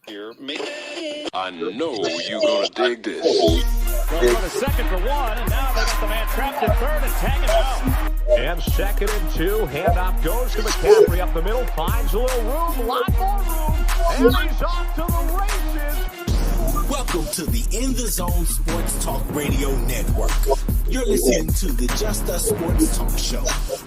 Here, maybe. I know you're gonna dig this. They'll go to second for one, and now they got the man trapped at third and tagging out. And second and two, handoff goes to McCaffrey up the middle, finds a little room, lot more room, and he's off to the races. Welcome to the In the Zone Sports Talk Radio Network. You're listening to the Just Us Sports Talk Show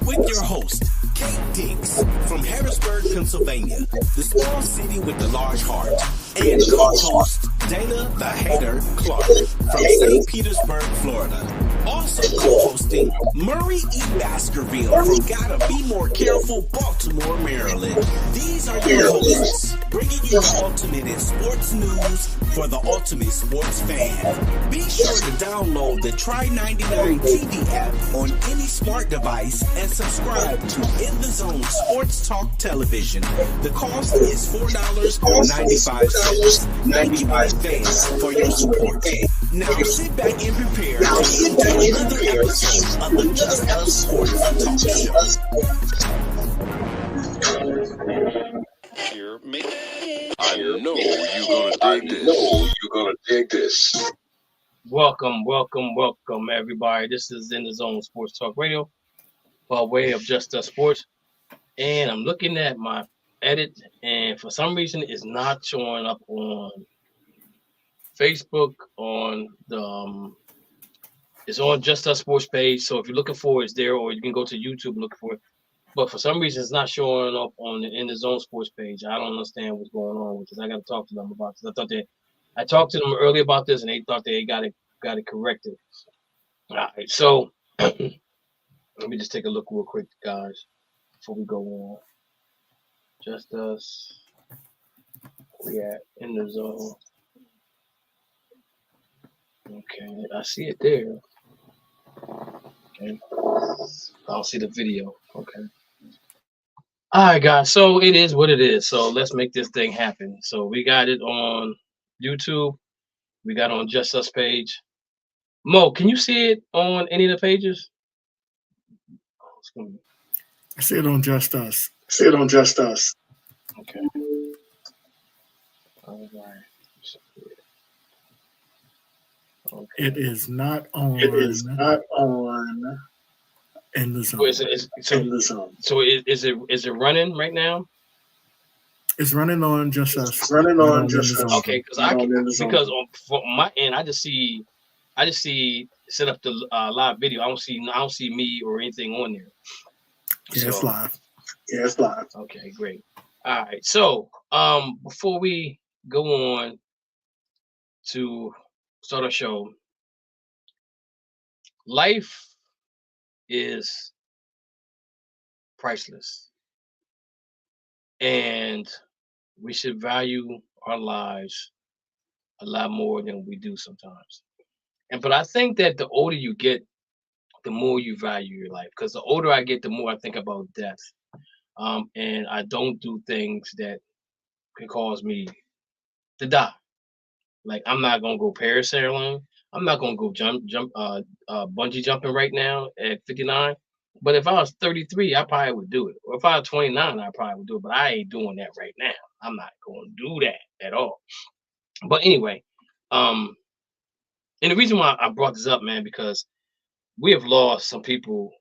with your host, Kate Diggs from Harrisburg, Pennsylvania, the small city with the large heart, and co-host Dana the Hater Clark from St. Petersburg, Florida. Also co-hosting Murray E. Baskerville from Gotta Be More Careful, Baltimore, Maryland. These are your hosts, bringing you the ultimate in sports news for the ultimate sports fan. Be sure to download the Try99 TV app on any smart device and subscribe to In the Zone Sports Talk Television. The cost is $4.95. Thank you in advance for your support. Now sit back and prepare to enjoy another episode of the Just Us Sports Talk Show. Here, maybe. I know you're gonna dig this. Welcome, everybody. This is In the Zone Sports Talk Radio by way of Just Us Sports. And I'm looking at my edit, and for some reason, it's not showing up on Facebook. It's on Just Us Sports page. So if you're looking for it, it's there, or you can go to YouTube and look for it. But for some reason, it's not showing up on the In the Zone Sports page. I don't understand what's going on with this. I got to talk to them about this. I talked to them earlier about this, and they thought they got it corrected. All right, so let me just take a look real quick, guys, before we go on. Just Us. We at In the Zone. Okay, I see it there. Okay, I don't see the video. Okay. All right, guys. So it is what it is. So let's make this thing happen. So we got it on YouTube. We got it on Just Us page. Mo, can you see it on any of the pages? I see it on Just Us. Okay. All right. Okay. It is not on. In the Zone. So is it running right now? It's running on Just Us. Okay, because on my end, I just see set up the live video. I don't see me or anything on there. Yeah, it's live. Okay, great. All right. So before we go on to start our show, life is priceless, and we should value our lives a lot more than we do sometimes. But I think that the older you get, the more you value your life. Because the older I get, the more I think about death. And I don't do things that can cause me to die. Like, I'm not gonna go parasailing. I'm not gonna go bungee jumping right now at 59. But if I was 33, I probably would do it. Or if I was 29, I probably would do it. But I ain't doing that right now. I'm not going to do that at all. But anyway, and the reason why I brought this up, man, because we have lost some people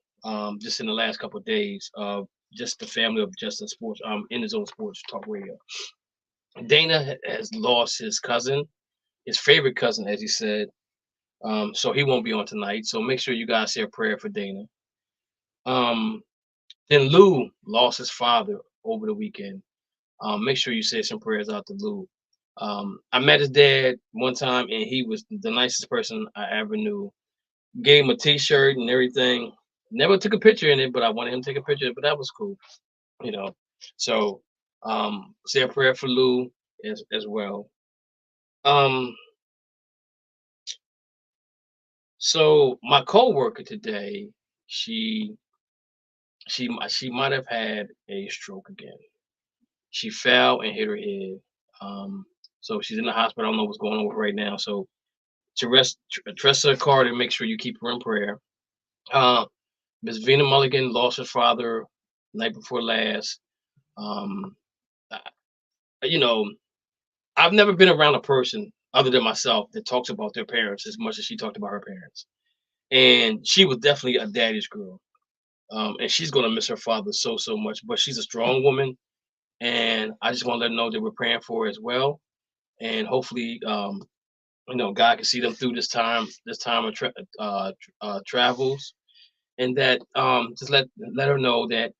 just in the last couple of days of just the family of Just Us Sports, In the Zone Sports Talk Radio. Dana has lost his cousin, his favorite cousin, as he said. So he won't be on tonight. So make sure you guys say a prayer for Dana. Then Lou lost his father over the weekend. Make sure you say some prayers out to Lou. I met his dad one time, and he was the nicest person I ever knew. Gave him a T-shirt and everything. Never took a picture in it, but I wanted him to take a picture. But that was cool, you know. So say a prayer for Lou as well. So my coworker today, she might have had a stroke again. She fell and hit her head. So she's in the hospital. I don't know what's going on with her right now. So to trust her card and make sure you keep her in prayer. Miss Vina Mulligan lost her father night before last. You know, I've never been around a person other than myself that talks about their parents as much as she talked about her parents. And she was definitely a daddy's girl. And she's gonna miss her father so much. But she's a strong woman, and I just want to let her know that we're praying for her as well. And hopefully, God can see them through this time of travels, and that just let her know that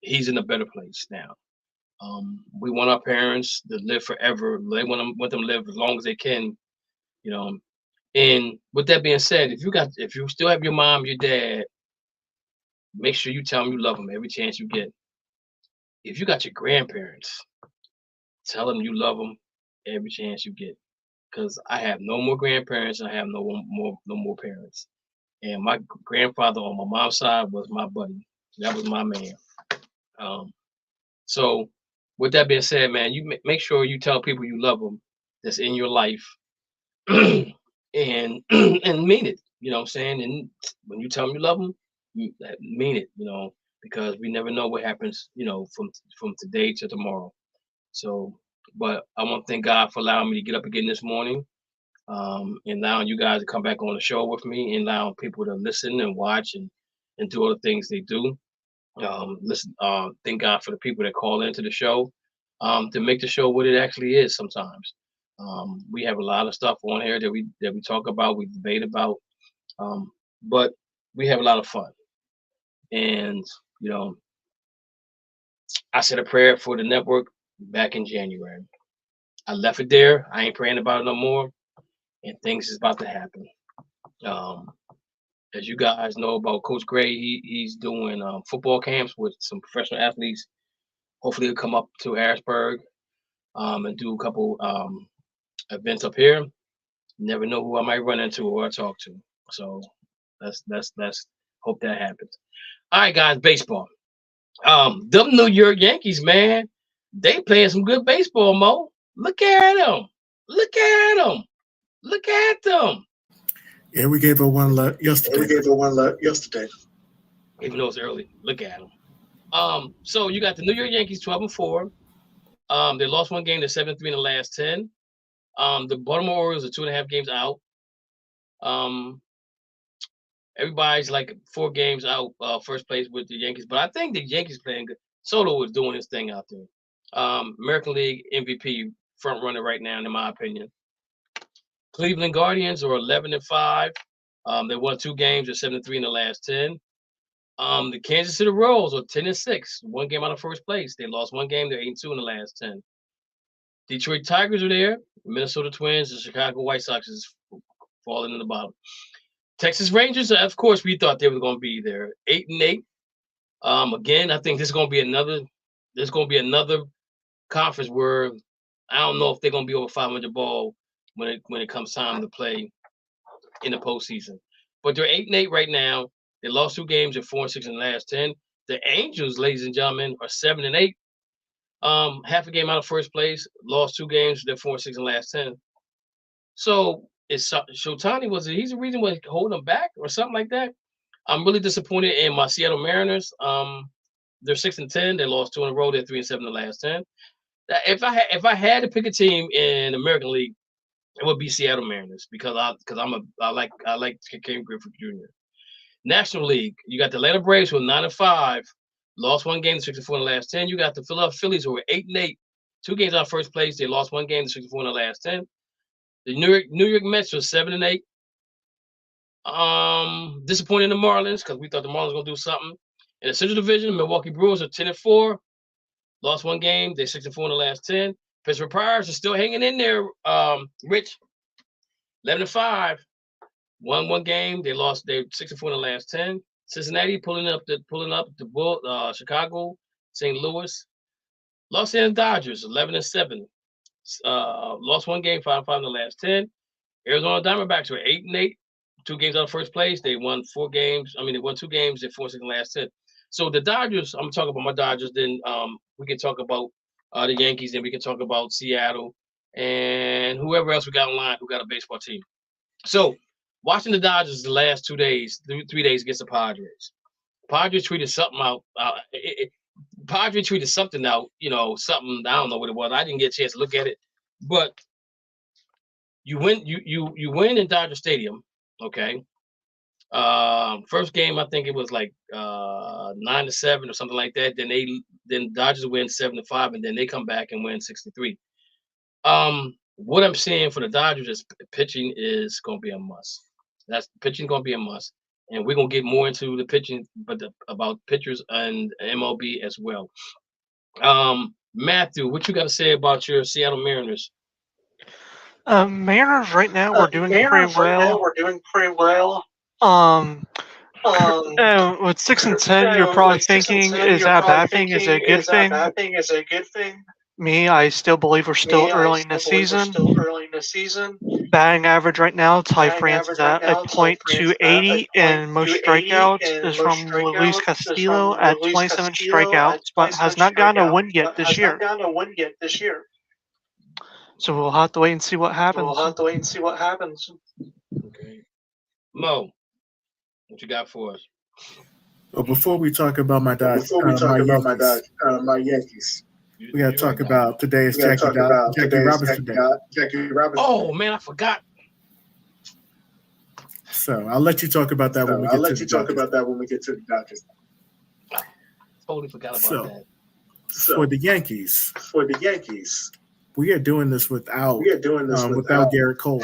he's in a better place now. We want our parents to live forever. They want them to live as long as they can, you know. And with that being said, if you still have your mom, your dad, make sure you tell them you love them every chance you get. If you got your grandparents, tell them you love them every chance you get. Because I have no more grandparents, and I have no more parents. And my grandfather on my mom's side was my buddy. That was my man. So with that being said, man, you make sure you tell people you love them that's in your life, and and mean it. You know what I'm saying? And when you tell them you love them, you mean it. Because we never know what happens. From today to tomorrow. So, but I want to thank God for allowing me to get up again this morning, and allowing you guys to come back on the show with me, and allowing people to listen and watch and do all the things they do. Thank God for the people that call into the show, to make the show what it actually is. Sometimes we have a lot of stuff on here that we talk about, we debate about, but we have a lot of fun. And I said a prayer for the network back in January. I left it there. I ain't praying about it no more, and things is about to happen. As you guys know about Coach Gray, he's doing football camps with some professional athletes. Hopefully, he'll come up to Harrisburg, and do a couple events up here. Never know who I might run into or talk to. So that's hope that happens. All right, guys, baseball. Them New York Yankees, man, they playing some good baseball, Mo. Look at them. Look at them. Look at them. Yeah, we gave her one yesterday. Even though it's early, look at them. So you got the New York Yankees 12-4. They lost one game. They're 7-3 in the last 10. The Baltimore Orioles are 2.5 games out. Everybody's like 4 games out, first place with the Yankees. But I think the Yankees playing good. Soto is doing his thing out there. American League MVP front runner right now, in my opinion. Cleveland Guardians are 11-5. They won 2 games. They're 7-3 in the last 10. The Kansas City Royals are 10-6. 1 game out of first place. They lost 1 game. They're 8-2 in the last 10. Detroit Tigers are there. Minnesota Twins and Chicago White Sox is falling in the bottom. Texas Rangers, of course, we thought they were going to be there. 8-8. Again, I think this is going to be another. There's going to be another conference where I don't know if they're going to be over 500 ball when it comes time to play in the postseason. But they're 8-8 right now. They lost 2 games. They're 4-6 in the last 10. The Angels, ladies and gentlemen, are 7-8. Half a game out of first place. Lost 2 games. They're 4-6 in the last 10. So it's Shotani he's the reason why holding them back or something like that. I'm really disappointed in my Seattle Mariners. They're 6-10. They lost 2 in a row. They're 3-7 in the last 10. If I had to pick a team in the American League, it would be Seattle Mariners because I like Ken Griffey Jr. National League, you got the Atlanta Braves who are 9-5, lost 1 game, 64 in the last 10. You got the Philadelphia Phillies who are 8-8, 2 games out of first place. They lost 1 game, 64 in the last 10. The New York Mets are 7-8. Disappointed in the Marlins because we thought the Marlins were gonna do something. In the Central Division, the Milwaukee Brewers are 10-4, lost 1 game. They're 6-4 in the last 10. Pittsburgh Pirates are still hanging in there. Rich, 11-5, won 1 game. They're 6-4 in the last 10. Cincinnati pulling up the Chicago, St. Louis. Los Angeles Dodgers 11-7, lost 1 game, 5-5 in the last 10. Arizona Diamondbacks were 8-8, 2 games out of first place. They won 4 games. They won 2 games. They're 4-6 in the last 10. So the Dodgers, I'm talking about my Dodgers. Then we can talk about the Yankees. Then we can talk about Seattle and whoever else we got online who got a baseball team. So watching the Dodgers the last 2 days, 3 days against the Padres. Padres tweeted something out. Padres tweeted something out. Something, I don't know what it was. I didn't get a chance to look at it. But you win in Dodger Stadium, okay? First game I think it was like 9-7 or something like that. Then Dodgers win 7-5, and then they come back and win 6-3. What I'm seeing for the Dodgers is pitching is going to be a must. That's pitching going to be a must, and we're going to get more into the pitching, but about pitchers and MLB as well. Matthew, what you got to say about your Seattle Mariners? Mariners right now we're doing pretty well. With 6-10, you're probably thinking, is that a bad thing? Is it a good thing? Me, I still believe we're still early in the season. Batting average right now, Ty France is at a .280, and most strikeouts is from Luis Castillo at 27 strikeouts, but has not gotten a win yet this year. So we'll have to wait and see what happens. Okay. Mo, what you got for us? Well, before we talk about my Yankees, we got to talk about today's Jackie Robinson Day. Oh man, I forgot. So I'll let you talk about that when we get to the Dodgers. Totally forgot about that. So, for the Yankees, we are doing this without Garrett Cole.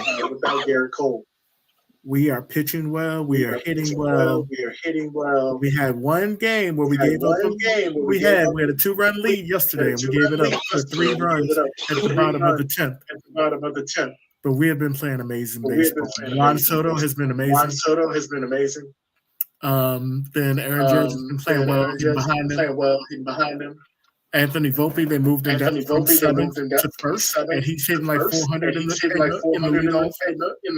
We are pitching well. We are hitting well. We had one game where we gave up. We had a 2-run lead yesterday, and we gave it up for 3 runs at the bottom of the 10th. But we have been playing amazing baseball. Juan Soto has been amazing. Then Aaron Judge has been playing well behind him. Anthony Volpe, they moved him down from 7th to 1st, and he's hitting like 400 in the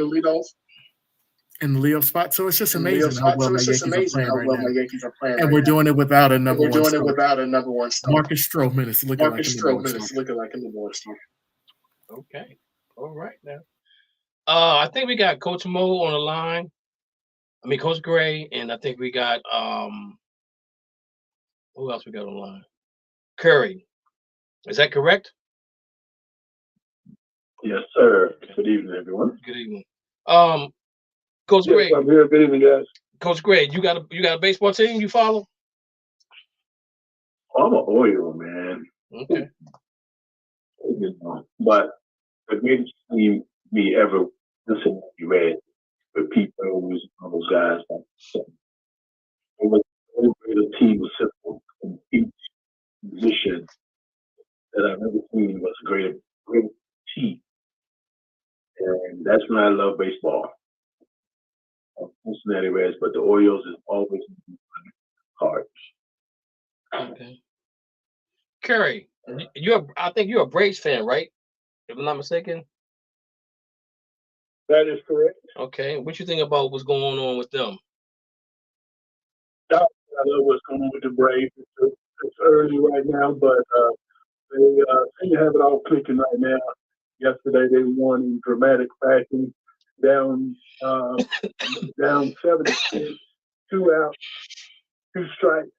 leadoff. In the leadoff spot, so it's just amazing how well my Yankees are playing right now. And we're doing it without a number one star. Marcus Stroman is looking like a number one star. Okay, all right now. I think we got Coach Mo on the line. I mean Coach Gray, and I think we got who else we got on the line? Curry. Is that correct? Yes, sir. Good evening, everyone. Good evening. Coach Gray. I'm here. Good evening, guys. Coach Gray, you got a baseball team you follow? I'm an Oriole man. Okay. But the greatest team we ever listened to read with Pete Rose and all those guys. It was a team was simple in each position that I've ever seen was a great team. And that's when I love baseball. Cincinnati Reds, but the Orioles is always hard. Okay. Curry, I think you're a Braves fan, right? If I'm not mistaken. That is correct. Okay. What you think about what's going on with them? I know what's going on with the Braves. It's early right now, but they seem to have it all clicking right now. Yesterday they won in dramatic fashion, down 7-6, 2 outs, 2 strikes.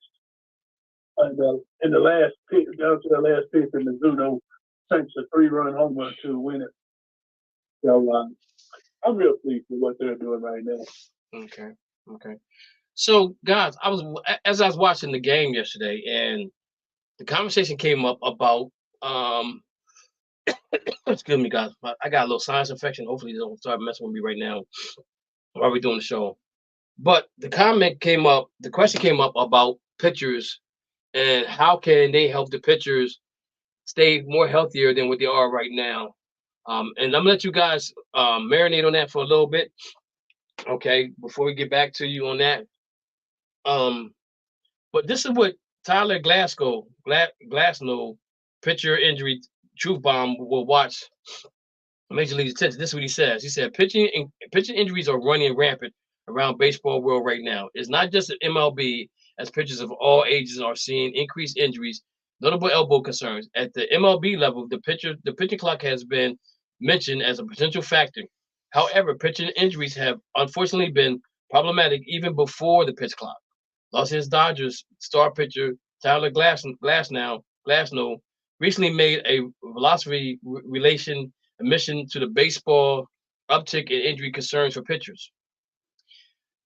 And in the last pitch, down to the last pitch, and Mizuno sinks a 3-run homer to win it. So I'm real pleased with what they're doing right now. Okay. So, guys, as I was watching the game yesterday, and the conversation came up about excuse me, guys. I got a little sinus infection. Hopefully, they don't start messing with me right now while we're doing the show. But the question came up about pitchers and how can they help the pitchers stay more healthier than what they are right now. And I'm gonna let you guys marinate on that for a little bit, okay? Before we get back to you on that. But this is what Tyler Glasnow, pitcher injury truth bomb, will watch Major League attention. This is what he says. He said pitching injuries are running rampant around baseball world right now. It's not just an MLB, as pitchers of all ages are seeing increased injuries, notable elbow concerns. At the MLB level, the pitching clock has been mentioned as a potential factor. However, pitching injuries have unfortunately been problematic even before the pitch clock. Los Angeles Dodgers star pitcher Tyler Glasnow recently made a velocity relation admission to the baseball uptick in injury concerns for pitchers.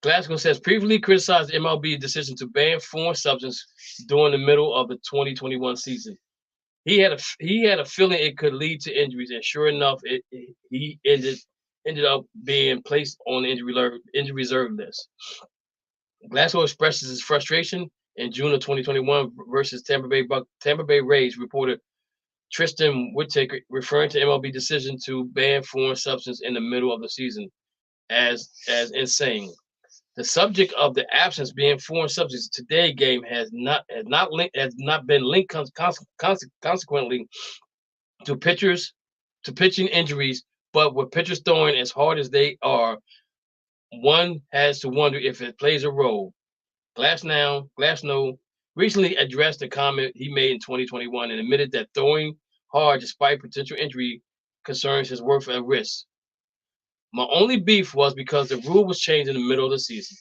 Glasgow says previously criticized the MLB decision to ban foreign substance during the middle of the 2021 season. He had a feeling it could lead to injuries, and sure enough, he ended up being placed on the injury reserve list. Glasgow expresses his frustration in June of 2021 versus Tampa Bay Rays reporter Tristan Whitaker, referring to MLB decision to ban foreign substance in the middle of the season as insane. The subject of the absence being foreign substance today game has not been linked consequently to pitching injuries, but with pitchers throwing as hard as they are, one has to wonder if it plays a role. Glasnow recently addressed the comment he made in 2021 and admitted that throwing hard despite potential injury concerns is worth a risk. My only beef was because the rule was changed in the middle of the season.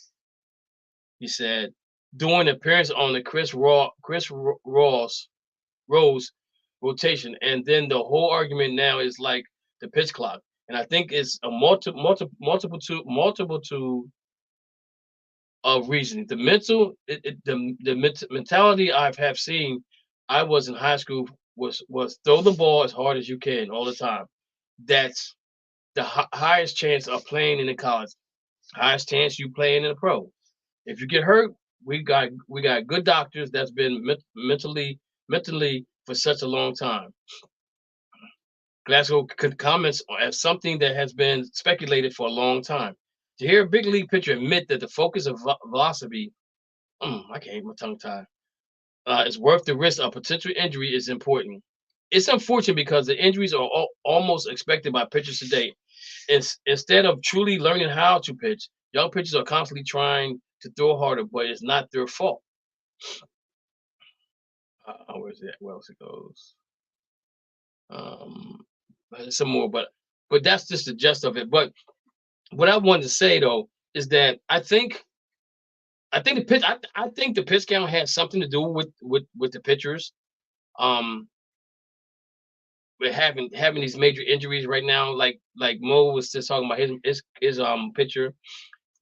He said during an appearance on the Chris Rose rotation, and then the whole argument now is like the pitch clock, and I think it's a multiple of reasoning. The mentality have seen. I was in high school was throw the ball as hard as you can all the time. That's the highest chance of playing in the college, highest chance you playing in a pro. If you get hurt, we got good doctors that's been mentally for such a long time. Glasgow comments as something that has been speculated for a long time. To hear a big league pitcher admit that the focus of velocity, I can't my tongue tied, is worth the risk of potential injury is important. It's unfortunate because the injuries are almost expected by pitchers today. Instead of truly learning how to pitch, young pitchers are constantly trying to throw harder, but it's not their fault. Where's that? Where else it goes? Some more, but that's just the gist of it. But what I wanted to say though is that I think the pitch. I think the pitch count has something to do with the pitchers. We're having these major injuries right now. Like Mo was just talking about his pitcher,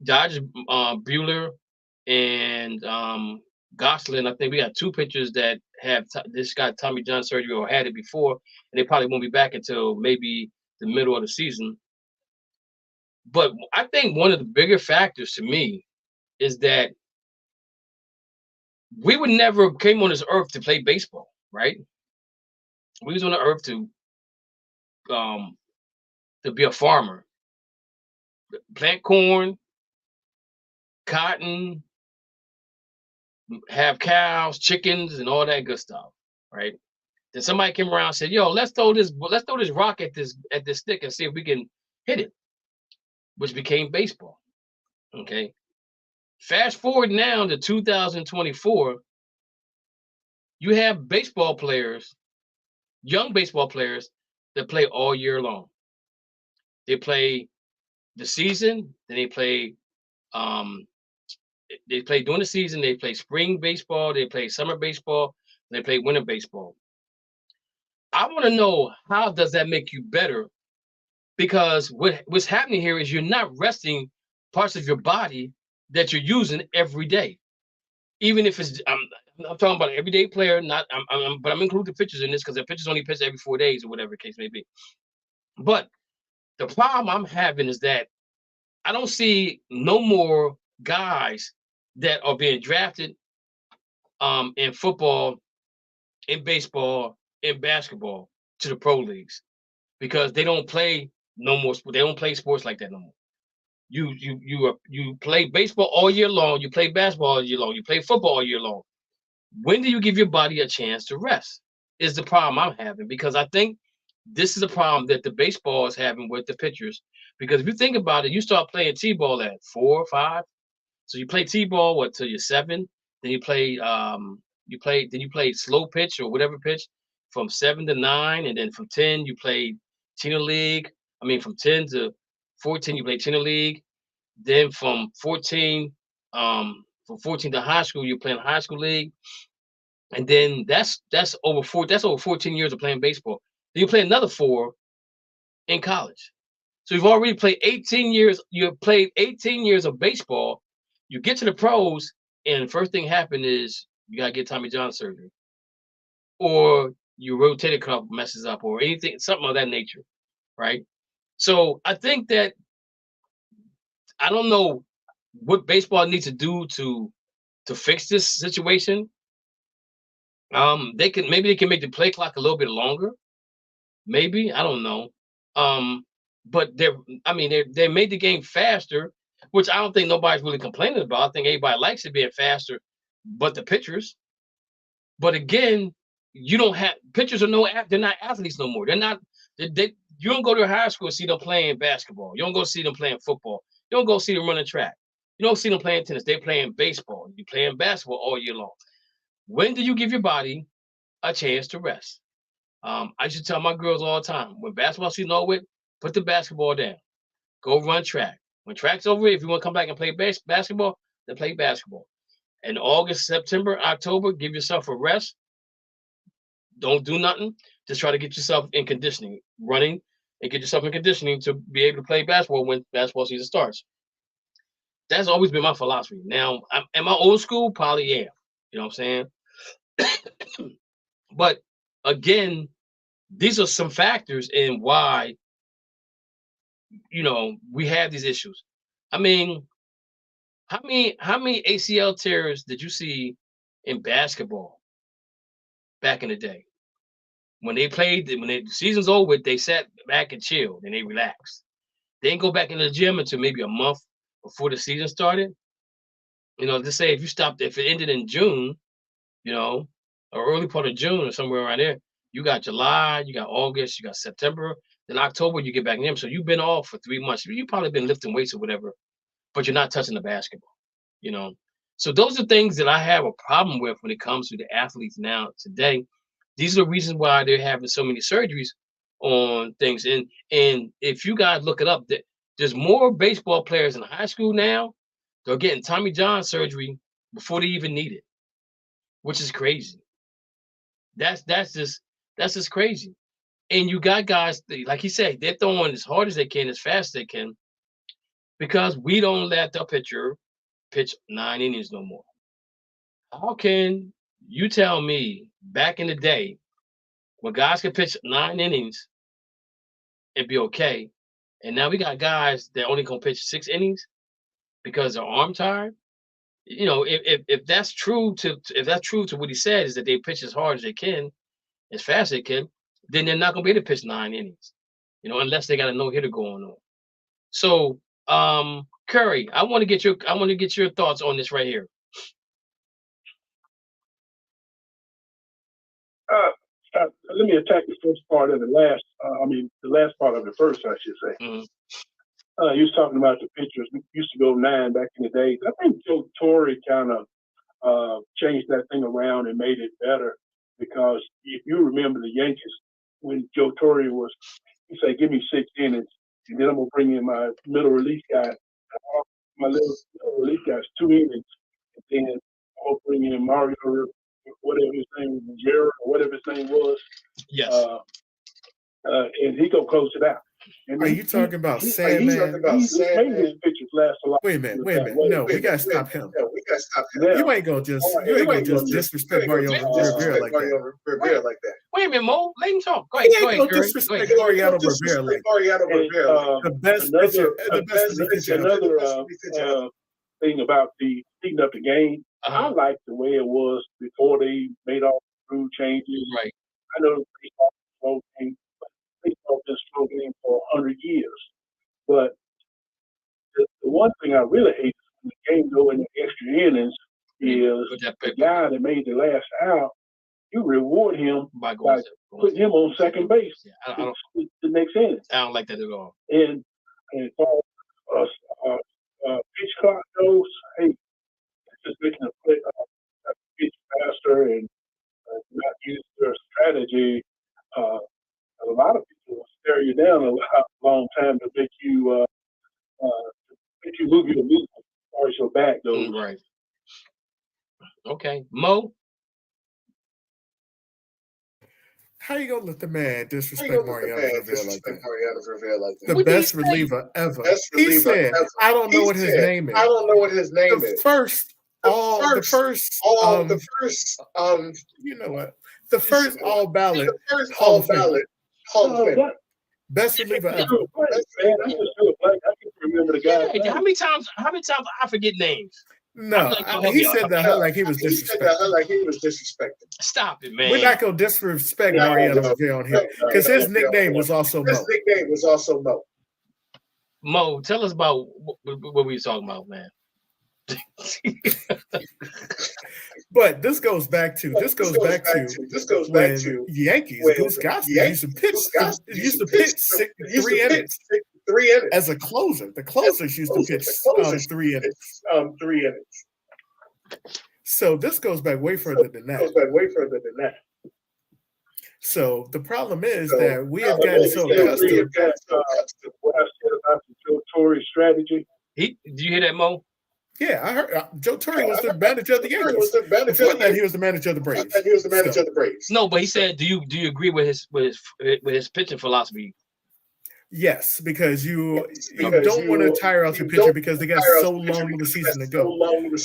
Dodge Bueller and Gosselin. I think we got two pitchers that have this got Tommy John surgery or had it before, and they probably won't be back until maybe the middle of the season. But I think one of the bigger factors to me is that we would never came on this earth to play baseball, right? We was on the earth to be a farmer, plant corn, cotton, have cows, chickens, and all that good stuff, right? Then somebody came around and said, "Yo, let's throw this rock at this stick and see if we can hit it," which became baseball. Okay. Fast forward now to 2024, you have baseball players, young baseball players that play all year long. They play the season, then they play during the season, they play spring baseball, they play summer baseball, they play winter baseball. I want to know, how does that make you better? Because what's happening here is you're not resting parts of your body that you're using every day. Even if it's I'm talking about an everyday player, not but I'm including pitchers in this because the pitchers only pitch every 4 days or whatever the case may be. But the problem I'm having is that I don't see no more guys that are being drafted in football, in baseball, in basketball to the pro leagues because they don't play no more. They don't play sports like that no more. You play baseball all year long. You play basketball all year long. You play football all year long. When do you give your body a chance to rest? Is the problem I'm having, because I think this is a problem that the baseball is having with the pitchers. Because if you think about it, you start playing t-ball at 4 or 5. So you play t-ball till you're 7. Then you play slow pitch or whatever pitch from 7 to 9, and then from 10 you play Tina League. I mean, from 10 to 14 you play Tina League. Then from 14 to high school you're playing high school league. And then that's over 14 years of playing baseball. Then you play another 4 in college. So you've already played 18 years. You've played 18 years of baseball. You get to the pros, and the first thing happened is you gotta get Tommy John surgery, or your rotator cuff messes up, or anything, something of that nature, right? So I think that I don't know what baseball needs to do to fix this situation. They can maybe they can make the play clock a little bit longer. Maybe I don't know. But they made the game faster, which I don't think nobody's really complaining about. I think everybody likes it being faster, but the pitchers. But again, you don't have pitchers are they're not athletes no more. They're not you don't go to high school and see them playing basketball. You don't go see them playing football. You don't go see them running track. You don't see them playing tennis. They're playing baseball. You're playing basketball all year long. When do you give your body a chance to rest? I should tell my girls all the time, when basketball season over, put the basketball down. Go run track. When track's over, if you want to come back and play basketball, then play basketball. In August, September, October, give yourself a rest. Don't do nothing. Just try to get yourself in conditioning, running, and get yourself in conditioning to be able to play basketball when basketball season starts. That's always been my philosophy. Now, am I old school? Probably am. You know what I'm saying? But again, these are some factors in why, we have these issues. I mean, how many ACL tears did you see in basketball back in the day? When the season's over, they sat back and chilled and they relaxed. They didn't go back in the gym until maybe a month before the season started. Just say if it ended in June, or early part of June or somewhere around there, you got July, you got August, you got September, then October you get back in them. So you've been off for 3 months. You've probably been lifting weights or whatever, but you're not touching the basketball, So those are things that I have a problem with when it comes to the athletes now today. These are the reasons why they're having so many surgeries on things. And if you guys look it up, there's more baseball players in high school now. They're getting Tommy John surgery before they even need it, which is crazy. That's just crazy. And you got guys, like he said, they're throwing as hard as they can, as fast as they can, because we don't let the pitcher pitch 9 innings no more. How can you tell me back in the day when guys could pitch 9 innings and be okay, and now we got guys that only gonna pitch 6 innings because their arm tired? If that's true to what he said, is that they pitch as hard as they can, as fast as they can, then they're not gonna be able to pitch 9 innings, unless they got a no-hitter going on. So, Curry, I want to get your thoughts on this right here. Let me attack the first part of the last. The last part of the first, I should say. Mm-hmm. You was talking about the pitchers. We used to go 9 back in the day. I think Joe Torre kind of changed that thing around and made it better, because if you remember the Yankees, when Joe Torre he said, "Give me 6 innings, and then I'm gonna bring in my middle relief guy. My middle relief guy's 2 innings, and then I'll bring in Mario, whatever his name was, Jared, or whatever his name was. Yes. And he gonna close it out." And Are you talking about Sandman? He made his pitches last a lot. Wait a minute. No, we gotta stop him. You ain't gonna just disrespect Mario Rivera like that. Wait a minute, Mo. Let him talk. Go ahead. He ain't gonna disrespect Mariano Rivera like that. The best pitcher. Another thing about the speeding up the game, I like the way it was before they made all the rule changes. Right. I know baseball is slow game, but baseball has been slow game for 100 years. But the one thing I really hate when the game go into extra innings is the guy that made the last out, you reward him by putting him on second base the next inning. I don't like that at all. And as far as pitch clock goes, hey, just making a pitch faster and not use their strategy. A lot of people will stare you down a long time to make you move your movement as far as your back goes. Right. Okay, Mo. How you gonna let the man disrespect Mariano Rivera like that? The What did he best say? reliever ever. He said, "I don't know what his name is." The first, you know what? The first all ballot Hall of Fame. Best reliever ever. Man, I'm just so black. I can't remember the guy. Yeah, how many times I forget names? No, he said that like he was disrespected. Stop it, man. We're not gonna disrespect Mariano Rivera on here because his nickname was also Mo. Mo, tell us about what we was talking about, man. But this goes back to when Yankees Goose Gosselaar used to pitch 3 innings as a closer. The closers used to pitch 3 innings. So this goes back way further than that. So the problem is that we have gotten so accustomed. What I said about the Joe Torre strategy. Did you hear that, Mo? Yeah, I heard Joe Torre was the manager of the Yankees. Before that, he was the manager of the Braves. No, but he said, "Do you agree with his pitching philosophy?" Yes, because you don't want to tire out your pitcher because they got so long of a season to go.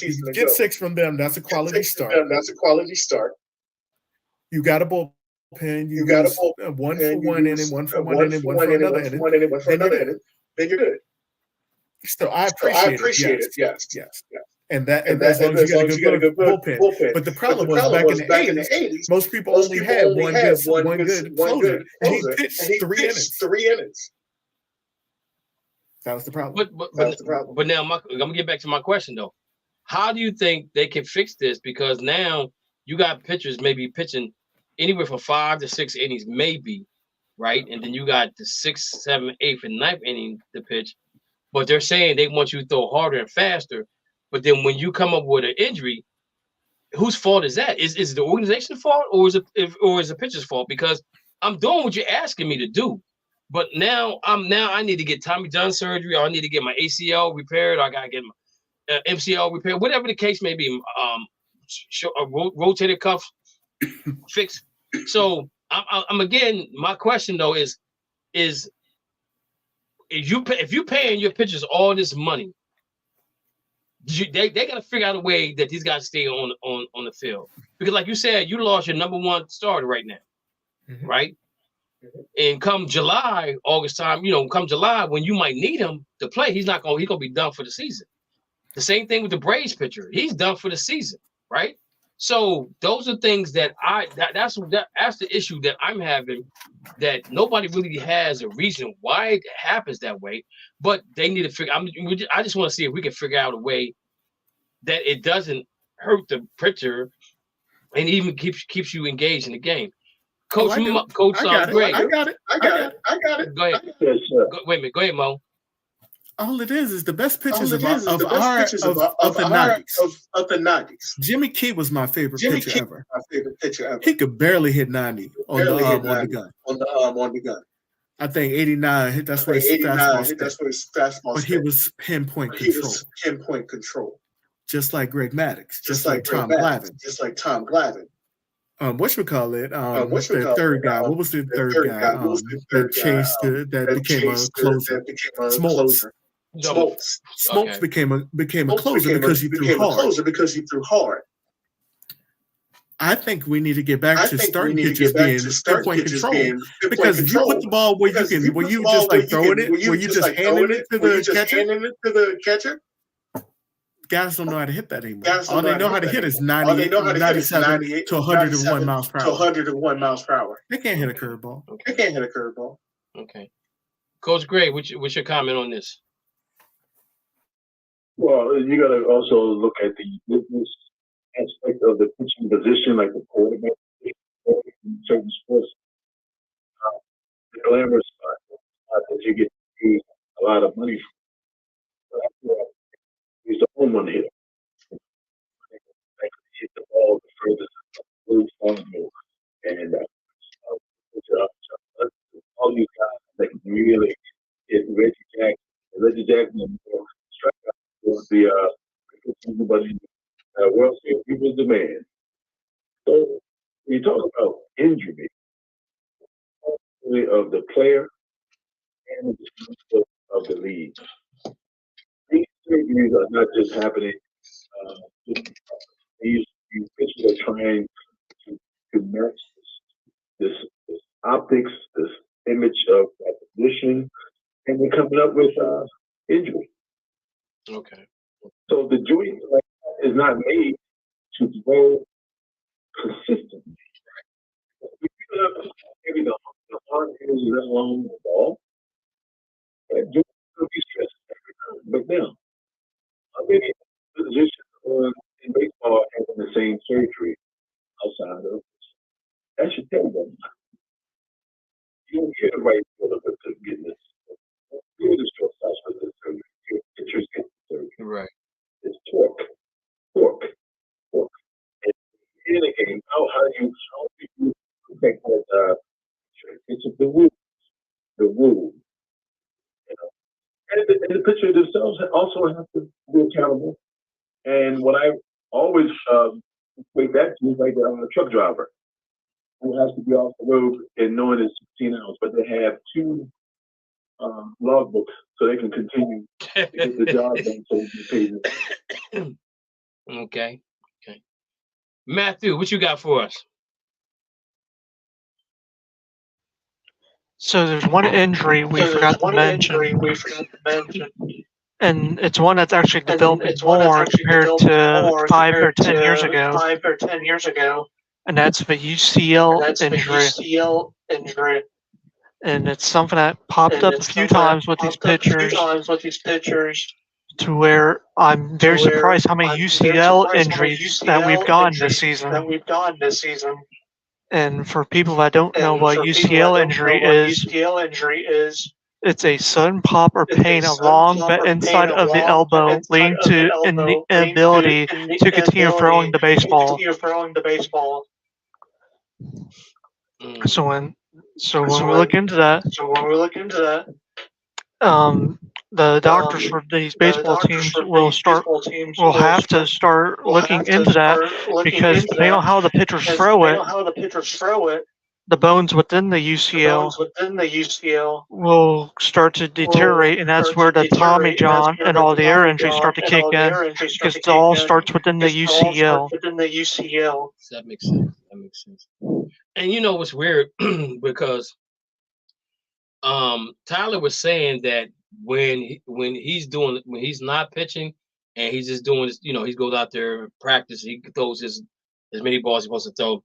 You get 6 from them, that's a quality start. You got a bullpen. You got a 1 for 1 inning, 1 for 1 inning, 1 for another inning. Then you're good. So I appreciate it. Yes. And as long as you got a good bullpen. But the problem was back in the 80s, most people only had one good closer, and he pitched 3 innings. That was the problem. But now I'm gonna get back to my question though. How do you think they can fix this? Because now you got pitchers maybe pitching anywhere from 5 to 6 innings, maybe, right? And then you got the 6th, 7th, 8th, and 9th inning to pitch. But they're saying they want you to throw harder and faster. But then when you come up with an injury, whose fault is that? Is it the organization's fault or is the pitcher's fault? Because I'm doing what you're asking me to do. But now I need to get Tommy John surgery, or I need to get my ACL repaired, or I gotta get my MCL repaired, whatever the case may be. A rotator cuff fix. So I'm again. My question though is if you paying your pitchers all this money, they gotta figure out a way that these guys stay on the field, because like you said, you lost your number 1 starter right now, right? And come July, August time, come July when you might need him to play, he's gonna be done for the season. The same thing with the Braves pitcher, he's done for the season, right? So those are things that that's the issue that I'm having, that nobody really has a reason why it happens that way, but they need to figure. I just want to see if we can figure out a way that it doesn't hurt the pitcher and even keeps you engaged in the game. Coach, Greg. I got it. Go ahead. Yes, sir. Wait a minute. Go ahead, Mo. All it is the best pitchers of the 90s. Jimmy Key was my favorite pitcher ever. He could barely hit 90 on the arm on the gun. I think 89. That's where his fastball. But he was pinpoint control. Just like Greg Maddux. Just like Tom Glavine. Whatchamacallit? The third guy. What was the third guy? That chased that became a closer. Smoltz became a closer because he threw hard. I think we need to get back to starting pitchers being pinpoint control. Because if you put the ball where you just like throwing it, where you just handing it to the catcher, guys don't know how to hit that anymore. All they know how to hit is 98, 97 to 101 miles per hour. They can't hit a curveball. Okay. Coach Gray, what's your comment on this? Well, you got to also look at the business aspect of the pitching position, like the quarterback in certain sports. The glamorous part that you get paid a lot of money for. He's the home run hitter. Hit the ball the furthest possible, and all these guys that can really hit Reggie Jackson. Reggie Jackson strike out was the World Series. He was the man. So when you talk about injury, player and the future of the league. These surgeries are not just happening. Just these pitchers are trying to match this optics, this image of that position, and they're coming up with injury. Okay. So the joint is not made to throw consistently. Maybe the arm is along the ball. That joint will be stressed every time. But now, how many positions in baseball having the same surgery outside of? That should tell them. You don't get the right fielder to get this. You're the shortstops with this surgery. Your pitchers get the surgery. Right. It's torque. And in a game, how do you protect that? It's the rules. The rules. You know? And the pitcher themselves also have to be accountable. And what I always equate that to is like a truck driver who has to be off the road and knowing it's 16 hours, but they have two logbooks so they can continue to get the job done so they can pay them. Okay. Matthew, what you got for us? So there's one injury we forgot to mention, and it's one that's actually developed more compared to 5 or 10 years ago, and that's the UCL injury. And it's something that popped up a few times with these pitchers, to where I'm very surprised how many UCL injuries that we've gotten this season. And for people that don't know what UCL injury is, it's a sudden pop or pain along the inside of the elbow, leading to an inability to continue throwing the baseball. So when we look into that, the doctors for these baseball teams will have to start looking into that, because depending on how the pitchers throw it, the bones within the UCL will start to deteriorate, and that's where the Tommy John and all the air injuries start to kick in, because it all starts within the UCL. That makes sense. And you know what's weird, because Tyler was saying that when he's not pitching and he's just doing, he goes out there practice, he throws as many balls as he's supposed to throw.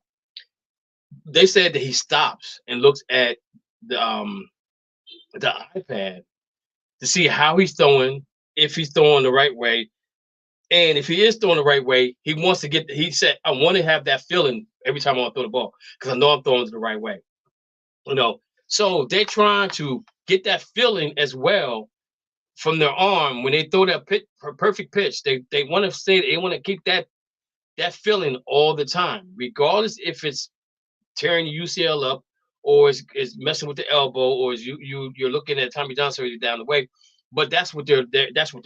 They said that he stops and looks at the iPad to see how he's throwing, if he's throwing the right way, and if he is throwing the right way, he wants to get. He said, "I want to have that feeling every time I want to throw the ball, because I know I'm throwing it the right way." So they're trying to get that feeling as well from their arm when they throw that perfect pitch. They want to say they want to keep that feeling all the time, regardless if it's tearing the UCL up, or is messing with the elbow, or is you're looking at Tommy John surgery down the way. But that's what they're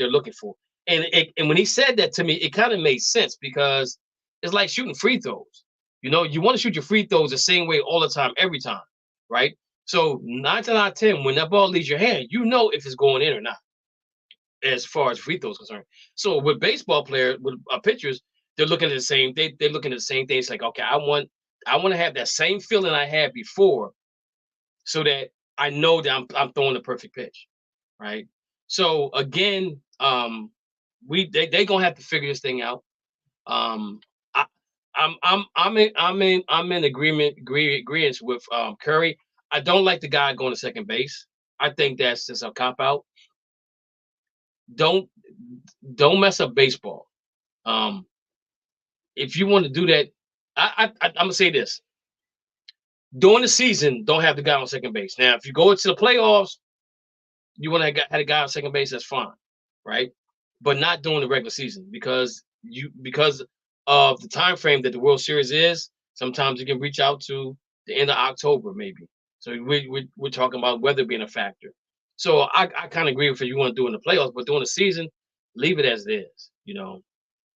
looking for. And when he said that to me, it kind of made sense, because it's like shooting free throws. You want to shoot your free throws the same way all the time, every time, right? So 9 out of 10, when that ball leaves your hand, if it's going in or not, as far as free throws concerned. So with baseball players, with pitchers, they're looking at the same. They're looking at the same thing. It's like, okay, I want to have that same feeling I had before, so that I know that I'm throwing the perfect pitch, right? So again, they gonna have to figure this thing out. I'm in agreement with Curry. I don't like the guy going to second base. I think that's just a cop out. Don't mess up baseball. If you want to do that, I'm gonna say this. During the season, don't have the guy on second base. Now, if you go into the playoffs, you want to have a guy on second base, that's fine, right? But not during the regular season, because of the time frame that the World Series is. Sometimes you can reach out to the end of October, maybe. So we're talking about weather being a factor. So I kind of agree with you want to do in the playoffs, but during the season, leave it as it is.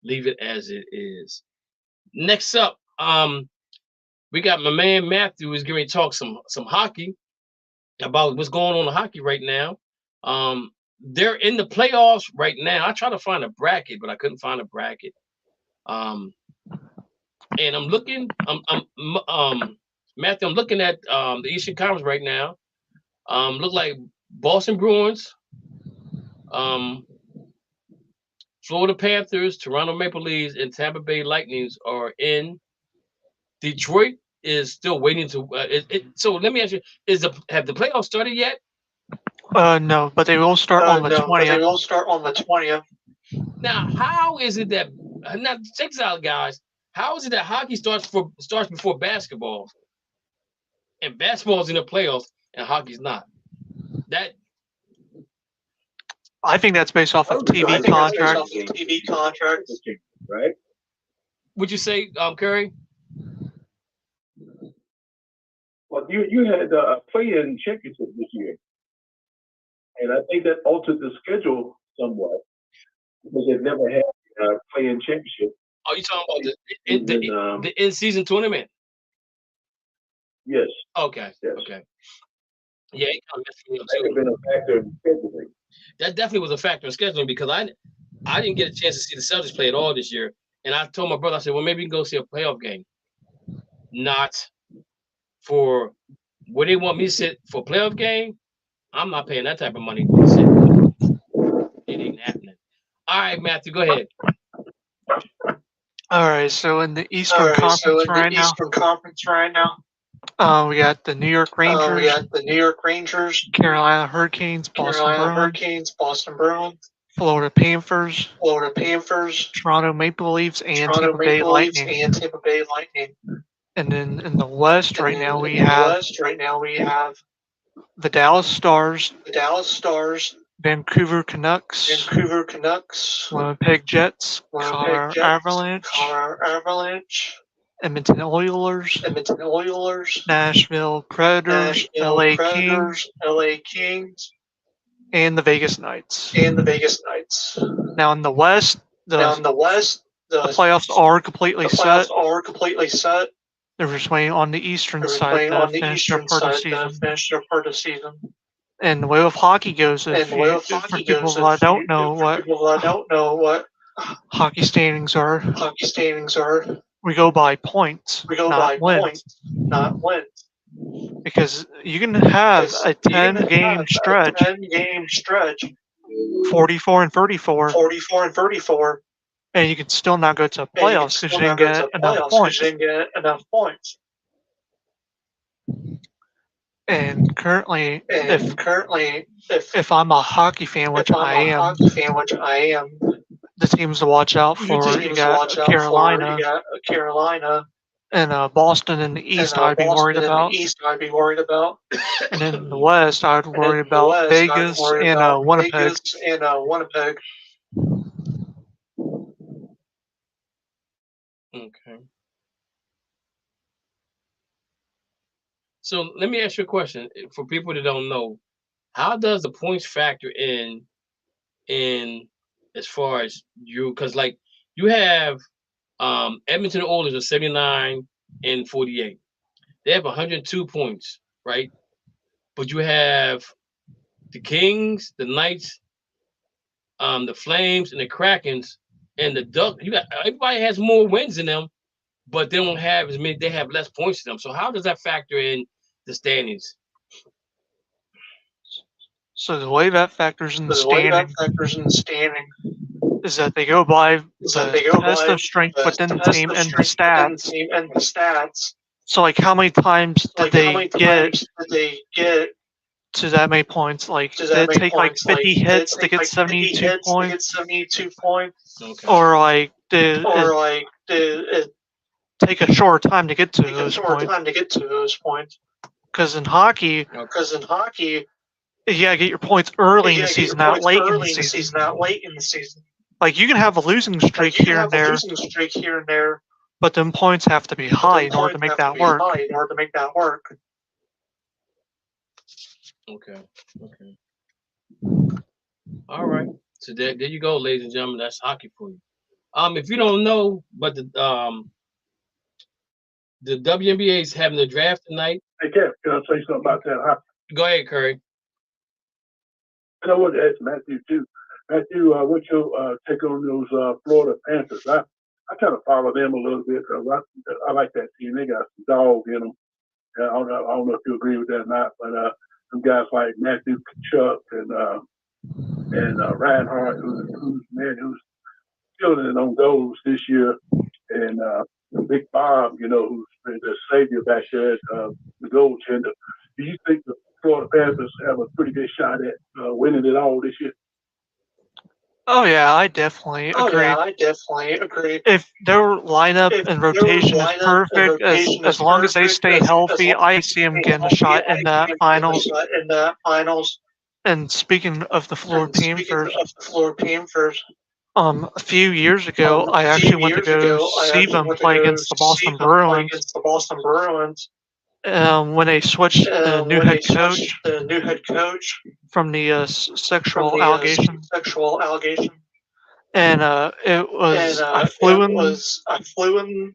Leave it as it is. Next up, we got my man Matthew is going to talk some hockey. about what's going on in hockey right now. They're in the playoffs right now. I tried to find a bracket, but I couldn't find a bracket. And I'm looking. Matthew, I'm looking at the Eastern Conference right now. Look like Boston Bruins, Florida Panthers, Toronto Maple Leafs, and Tampa Bay Lightnings are in. Detroit is still waiting to. So let me ask you: have the playoffs started yet? No, but they will start on the 20th. They will start on the 20th. Now, how is it that? Now, check this out, guys. How is it that hockey starts before basketball, and basketball's in the playoffs and hockey's not? I think that's based off of TV contracts. TV contracts, right? Would you say, Curry? Well, you had a play-in championship this year, and I think that altered the schedule somewhat because they've never had a play-in championship. Oh, you talking about the in-season tournament? Yes. Okay. Yes. Okay. Yeah, it kind of messed me up That too. could have been a factor in scheduling. That definitely was a factor in scheduling because I didn't get a chance to see the Celtics play at all this year. And I told my brother, I said, well, maybe we can go see a playoff game. Not for where they want me to sit for a playoff game. I'm not paying that type of money to sit. It ain't happening. All right, Matthew, go ahead. All right, so in the Eastern Conference right now, we got the New York Rangers, Carolina Hurricanes, Boston Bruins, Florida Panthers, Toronto Maple Leafs, and Tampa Bay Lightning. And then in the West right now we have the Dallas Stars, Vancouver Canucks, Winnipeg Jets, Colorado Avalanche, Edmonton Oilers, Nashville Predators, LA Kings, and the Vegas Knights. Now in the West, the playoffs are completely set. They're just waiting on the Eastern side to finish their part of the season. And the way with hockey goes, for people that don't know what hockey standings are, we go by points, not wins. Because you can have a 10-game stretch, 44 and 34, and you can still not go to playoffs because you didn't get enough points. And currently, if I'm a hockey fan, which I am, the teams to watch out for, you got Carolina, and Boston in the East, I'd be worried about. And in the West, I'd worry about Vegas and Winnipeg. Okay. So let me ask you a question. For people that don't know, how does the points factor in as far as you? Because like you have Edmonton Oilers are 79 and 48. They have 102 points, right? But you have the Kings, the Knights, the Flames, and the Krakens, and the Ducks. Everybody has more wins than them, but they don't have as many. They have less points than them. So how does that factor in the standings? So the way that factors in the standing is that they go by the test of strength within the team and the stats. So like how many times did they get to that many points? Like did it take like 50 hits to get 72 points? Okay. Or like did it take a short time to get to those points? Because in hockey, you gotta get your points early in the season, not late in the season. Like you can have a losing streak here and there, but them points have to be high in order to make that work. Okay. All right. So there you go, ladies and gentlemen. That's hockey for you. If you don't know, but the WNBA is having the draft tonight. Hey, Kev, can I say something about that? Go ahead, Curry. And I want to ask Matthew too. Matthew, what's your take on those Florida Panthers? I kind of follow them a little bit. I like that team. They got some dog in them. I don't know if you agree with that or not, but some guys like Matthew Kachuk and Reinhardt, who's killing it on goals this year, and Big Bob, who's been the savior back there at the goaltender. Do you think the Florida Panthers have a pretty good shot at winning it all this year? Oh yeah, I definitely agree. If their lineup and rotation is perfect, as long as they stay healthy, I see them getting a shot in that finals. And speaking of the Florida Panthers, a few years ago, I actually went to go see them play against the Boston Bruins. When they switched the new head coach from the sexual allegations. And it was I flew in,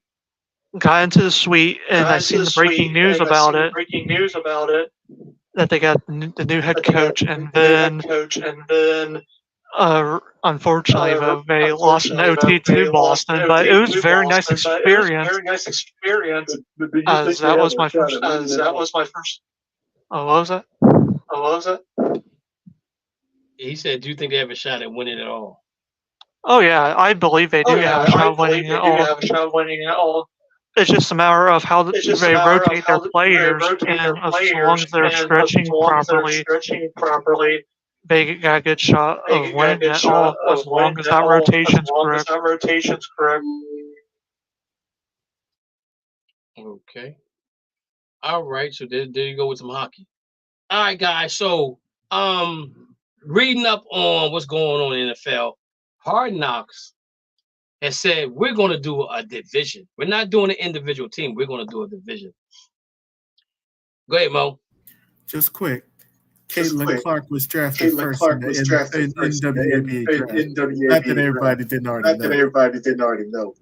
got into the suite, and I seen the breaking news about it. That they got the new head coach, and then unfortunately they lost in OT to Boston, but it was a very nice experience. That was my first. Oh, what was that? He said, "Do you think they have a shot at winning it all?" Oh yeah, I believe they do have a shot of winning it all. It's just a matter of how they rotate their players, and as long as they're stretching properly, they got a good shot of winning it all, as long as that rotation's correct. Okay. All right. So there you go with some hockey. All right, guys. So reading up on what's going on in the NFL, Hard Knocks has said we're going to do a division. We're not doing an individual team. We're going to do a division. Go ahead, Mo. Just quick. Caitlin Clark was drafted first in WNBA draft. Not that everybody didn't already know.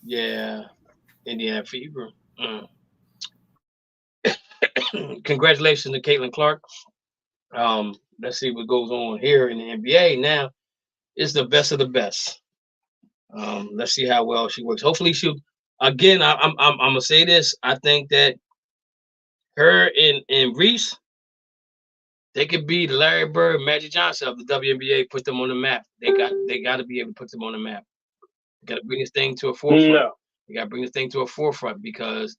Yeah. Indiana Fever. Congratulations to Caitlin Clark. Let's see what goes on here in the NBA now. It's the best of the best. Let's see how well she works. Hopefully she'll. Again, I'm gonna say this. I think that her and Reese, they could be the Larry Bird, Magic Johnson of the WNBA. Put them on the map. They got to be able to put them on the map. Got to bring this thing to a forefront. Yeah. You got to bring this thing to a forefront because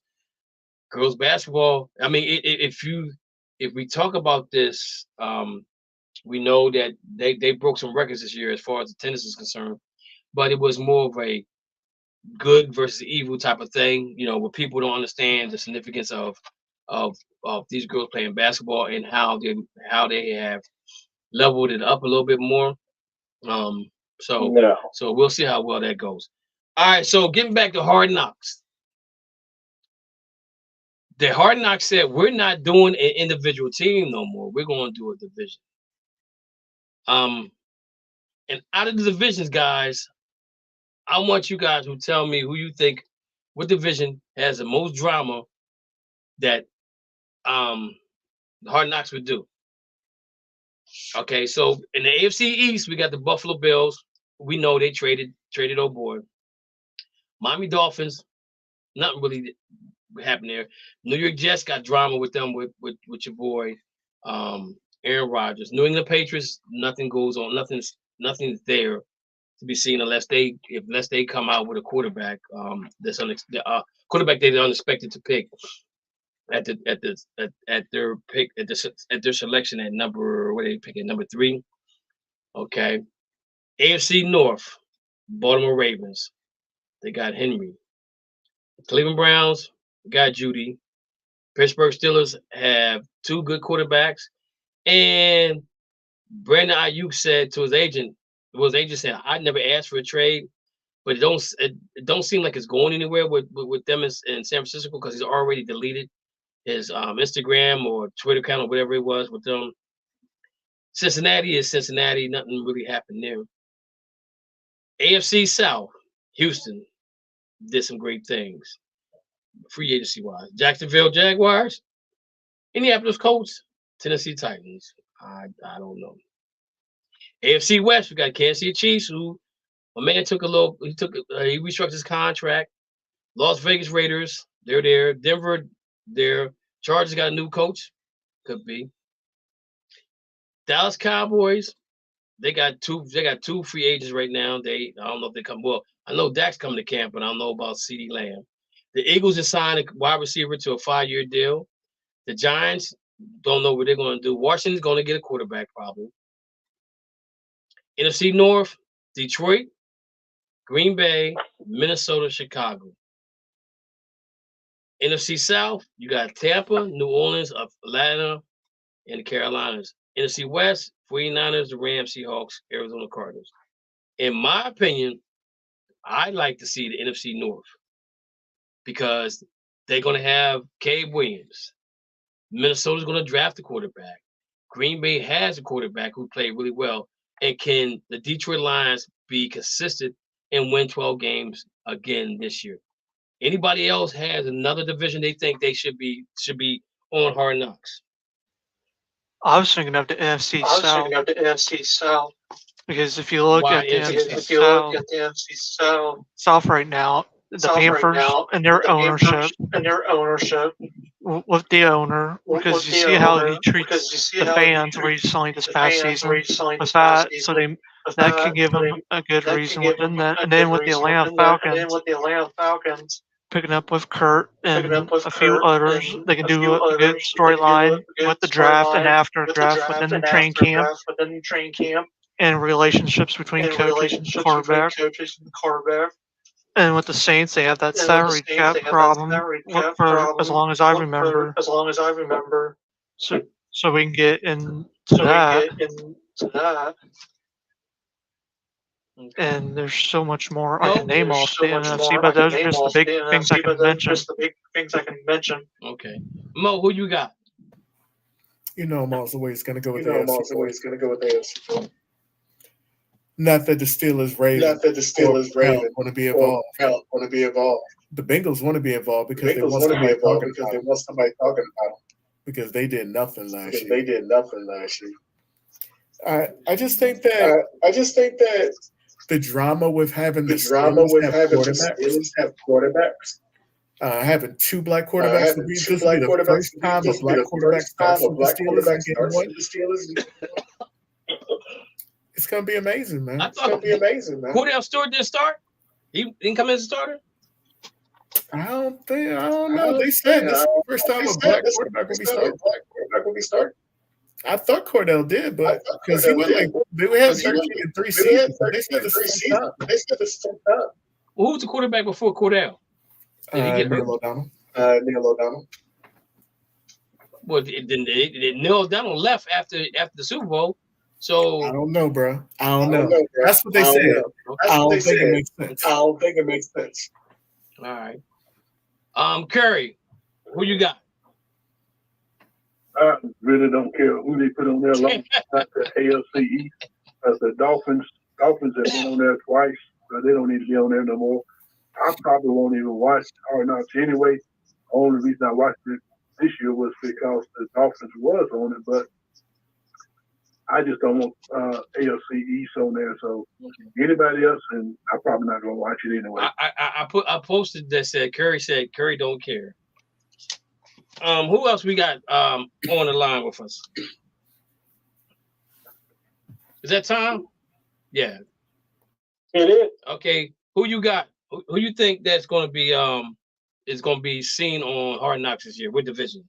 girls basketball. I mean, if we talk about this, we know that they broke some records this year as far as the tennis is concerned, but it was more of a good versus evil type of thing, where people don't understand the significance of these girls playing basketball and how they have leveled it up a little bit more. So we'll see how well that goes. All right, so getting back to Hard Knocks. The Hard Knocks said we're not doing an individual team no more. We're going to do a division. And out of the divisions, guys, I want you guys to tell me who you think, what division has the most drama that the Hard Knocks would do. Okay, so in the AFC East, we got the Buffalo Bills. We know they traded old boy. Miami Dolphins, nothing really happened there. New York Jets got drama with them with your boy Aaron Rodgers. New England Patriots, nothing goes on. Nothing's there to be seen unless they come out with a quarterback quarterback they unexpected to pick at their pick at their selection at number, what they pick at number 3. Okay. AFC North, Baltimore Ravens. They got Henry. Cleveland Browns got Judy. Pittsburgh Steelers have 2 good quarterbacks. And Brandon Ayuk said to his agent, said, I never asked for a trade, but it don't seem like it's going anywhere with them in San Francisco because he's already deleted his Instagram or Twitter account or whatever it was with them. Cincinnati is Cincinnati. Nothing really happened there. AFC South, Houston did some great things free agency wise. Jacksonville Jaguars, Indianapolis Colts, Tennessee Titans. I don't know. AFC West, we got Kansas City Chiefs, who my man took he restructured his contract. Las Vegas Raiders, they're there. Denver, their Chargers got a new coach. Could be. Dallas Cowboys, they got two free agents right now. I don't know if they come. Well, I know Dak's coming to camp, but I don't know about CeeDee Lamb. The Eagles just signed a wide receiver to a 5-year deal. The Giants don't know what they're going to do. Washington's going to get a quarterback probably. NFC North, Detroit, Green Bay, Minnesota, Chicago. NFC South, you got Tampa, New Orleans, Atlanta, and the Carolinas. NFC West, 49ers, the Rams, Seahawks, Arizona Cardinals. In my opinion, I'd like to see the NFC North because they're going to have Caleb Williams. Minnesota's going to draft a quarterback. Green Bay has a quarterback who played really well. And can the Detroit Lions be consistent and win 12 games again this year? Anybody else has another division they think they should be on Hard Knocks? I was thinking of the NFC South. Because if you look at the NFC South right now, the Panthers and their ownership with the owner, because you see how he treats the fans recently this past season with that, so that can give them a good reason within that. And then with the Atlanta Falcons picking up with Kurt and a few others, they can do a good storyline with the draft and after draft within the training camp and relationships between coaches and quarterback. And with the Saints, they have that salary cap problem for as long as I remember. So we can get into that. And there's so much more I can name off the NFC, but those are just the big things I can mention. Okay. Mo, who you got? You know I'm also always going to go with the AFC. Not that the Steelers, Ravens, want to be involved. The Bengals want to be involved because they want somebody talking about them. Because they did nothing last year. I just think that the drama with having the Steelers have quarterbacks. Having two black quarterbacks would be the first time a black quarterback starts with the Steelers. It's gonna be amazing, man. It's gonna be amazing, man. Cordell Stewart didn't start. He didn't come in as a starter. I don't know. They said this is the first time a black quarterback will be starting. I thought Cordell did, but because he went they had 13-3 seasons. They said the same time. Well, who was the quarterback before Cordell? Did he get hurt? Neil O'Donnell. Well, Neil O'Donnell left after the Super Bowl. So I don't know, bro. I don't know. That's what they said. I don't think it makes sense. All right. Curry, who you got? I really don't care who they put on there. Long not the AFC East. The Dolphins have been on there twice, but they don't need to be on there no more. I probably won't even watch Hard Knocks anyway. The only reason I watched it this year was because the Dolphins was on it, but I just don't want AFC East on there. So anybody else, and I'm probably not going to watch it anyway. I posted that said Curry don't care. Who else we got on the line with us? Is that Tom? Yeah. It is. Okay. Who you got? Who you think that's going to be is going to be seen on Hard Knocks this year? What division?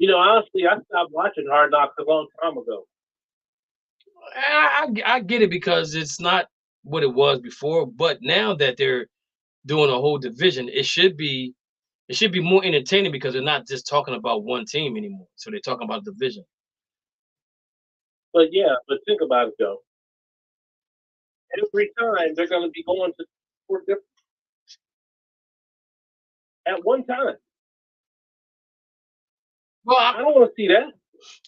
Honestly, I stopped watching Hard Knocks a long time ago. I get it because it's not what it was before, but now that they're doing a whole division, it should be more entertaining because they're not just talking about one team anymore. So they're talking about division. But think about it though. Every time they're going to be going to 4 different at one time. Well, I don't want to see that.